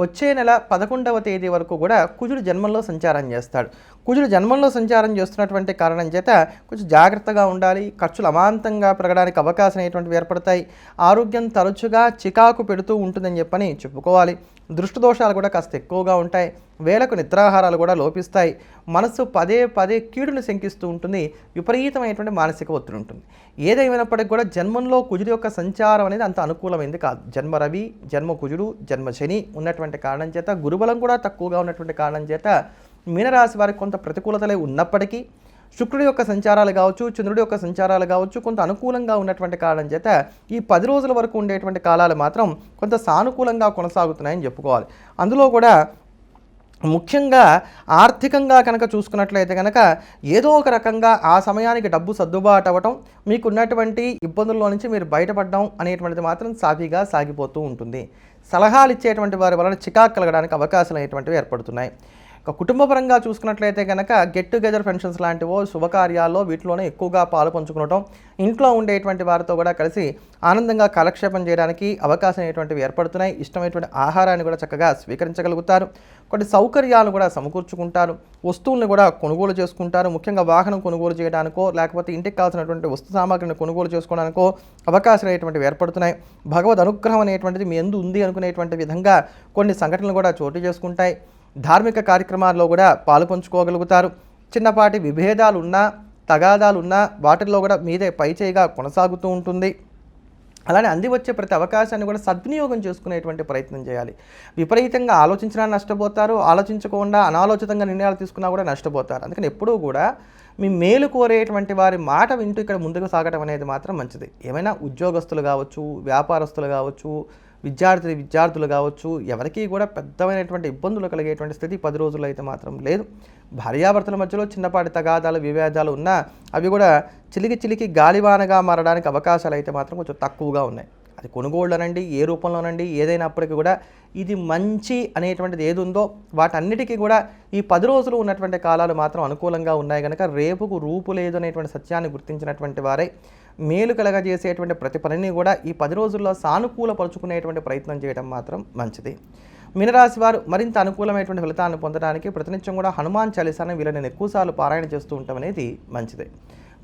వచ్చే నెల 11వ తేదీ వరకు కూడా కుజుడు జన్మంలో సంచారం చేస్తాడు. కుజుడు జన్మంలో సంచారం చేస్తున్నటువంటి కారణం చేత కొంచెం జాగ్రత్తగా ఉండాలి. ఖర్చులు అమాంతంగా పెరగడానికి అవకాశం అనేటువంటివి ఏర్పడతాయి. ఆరోగ్యం తరచుగా చికాకు పెడుతూ ఉంటుందని చెప్పని చెప్పుకోవాలి. దృష్టి దోషాలు కూడా కాస్త ఎక్కువగా ఉంటాయి. వేళకు నిద్రాహారాలు కూడా లోపిస్తాయి. మనసు పదే పదే కీడును శంకిస్తూ ఉంటుంది. విపరీతమైనటువంటి మానసిక ఒత్తిడి ఉంటుంది. ఏదేమైనప్పటికీ కూడా జన్మంలో కుజుడి యొక్క సంచారం అనేది అంత అనుకూలమైంది కాదు. జన్మ రవి, జన్మ కుజుడు, జన్మ శని ఉన్నటువంటి కారణం చేత, గురుబలం కూడా తక్కువగా ఉన్నటువంటి కారణం చేత మీనరాశి వారికి కొంత ప్రతికూలతలే ఉన్నప్పటికీ శుక్రుడి యొక్క సంచారాలు కావచ్చు, చంద్రుడి యొక్క సంచారాలు కావచ్చు, కొంత అనుకూలంగా ఉన్నటువంటి కారణం చేత ఈ 10 రోజుల వరకు ఉండేటువంటి కాలాలు మాత్రం కొంత సానుకూలంగా కొనసాగుతున్నాయని చెప్పుకోవాలి. అందులో కూడా ముఖ్యంగా ఆర్థికంగా కనుక చూసుకున్నట్లయితే కనుక ఏదో ఒక రకంగా ఆ సమయానికి డబ్బు సర్దుబాటు అవ్వటం, మీకున్నటువంటి ఇబ్బందుల్లో నుంచి మీరు బయటపడడం అనేటువంటిది మాత్రం సాఫీగా సాగిపోతూ ఉంటుంది. సలహాలు ఇచ్చేటువంటి వారి వలన చికాకు కలగడానికి అవకాశాలు అనేటువంటివి ఏర్పడుతున్నాయి. ఇక కుటుంబపరంగా చూసుకున్నట్లయితే కనుక గెట్ టుగెదర్ ఫంక్షన్స్ లాంటివో శుభకార్యాల్లో వీటిలోనే ఎక్కువగా పాలు పంచుకోవడం, ఇంట్లో ఉండేటువంటి వారితో కూడా కలిసి ఆనందంగా కాలక్షేపం చేయడానికి అవకాశం అనేటువంటివి ఏర్పడుతున్నాయి. ఇష్టమైనటువంటి ఆహారాన్ని కూడా చక్కగా స్వీకరించగలుగుతారు. కొన్ని సౌకర్యాలు కూడా సమకూర్చుకుంటారు. వస్తువులను కూడా కొనుగోలు చేసుకుంటారు. ముఖ్యంగా వాహనం కొనుగోలు చేయడానికో లేకపోతే ఇంటికి కావాల్సినటువంటి వస్తు సామాగ్రిని కొనుగోలు చేసుకోవడానికో అవకాశాలు అనేటువంటివి ఏర్పడుతున్నాయి. భగవద్ అనుగ్రహం అనేటువంటిది మీ యందు ఉంది అనుకునేటువంటి విధంగా కొన్ని సంఘటనలు కూడా చోటు చేసుకుంటాయి. ధార్మిక కార్యక్రమాల్లో కూడా పాలు పంచుకోగలుగుతారు. చిన్నపాటి విభేదాలున్నా, తగాదాలున్నా వాటిల్లో కూడా మీదే పైచేయిగా కొనసాగుతూ ఉంటుంది. అలానే అంది వచ్చే ప్రతి అవకాశాన్ని కూడా సద్వినియోగం చేసుకునేటువంటి ప్రయత్నం చేయాలి. విపరీతంగా ఆలోచించినా నష్టపోతారు, ఆలోచించకుండా అనాలోచితంగా నిర్ణయాలు తీసుకున్నా కూడా నష్టపోతారు. అందుకని ఎప్పుడూ కూడా మీ మేలు కోరేటువంటి వారి మాట వింటూ ఇక్కడ ముందుకు సాగడం అనేది మాత్రం మంచిది. ఏమైనా ఉద్యోగస్తులు కావచ్చు, వ్యాపారస్తులు కావచ్చు, విద్యార్థులు కావచ్చు, ఎవరికీ కూడా పెద్దమైనటువంటి ఇబ్బందులు కలిగేటువంటి స్థితి 10 రోజుల్లో అయితే మాత్రం లేదు. భార్యాభర్తల మధ్యలో చిన్నపాటి తగాదాలు, విభేదాలు ఉన్నా అవి కూడా చిలికి గాలివానగా మారడానికి అవకాశాలు అయితే మాత్రం కొంచెం తక్కువగా ఉన్నాయి. అది కొనుగోళ్ళనండి, ఏ రూపంలోనండి, ఏదైనప్పటికీ కూడా ఇది మంచి అనేటువంటిది ఏది ఉందో వాటన్నిటికీ కూడా ఈ 10 రోజులు ఉన్నటువంటి కాలాలు మాత్రం అనుకూలంగా ఉన్నాయి కనుక రేపుకు రూపు లేదు అనేటువంటి సత్యాన్ని గుర్తించినటువంటి వారే మేలు కలగజేసేటువంటి ప్రతి పనిని కూడా ఈ 10 రోజుల్లో సానుకూలపరుచుకునేటువంటి ప్రయత్నం చేయడం మాత్రం మంచిది. మీనరాశి వారు మరింత అనుకూలమైనటువంటి ఫలితాలను పొందడానికి ప్రతినిత్యం కూడా హనుమాన్ చాలీసాను వీళ్ళని ఎక్కువసార్లు పారాయణ చేస్తూ ఉండటం అనేది మంచిది.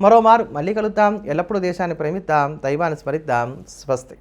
మరోమారు మళ్ళీ కలుద్దాం. ఎల్లప్పుడూ దేశాన్ని ప్రేమిద్దాం, దైవాన్ని స్మరిద్దాం. స్వస్తి.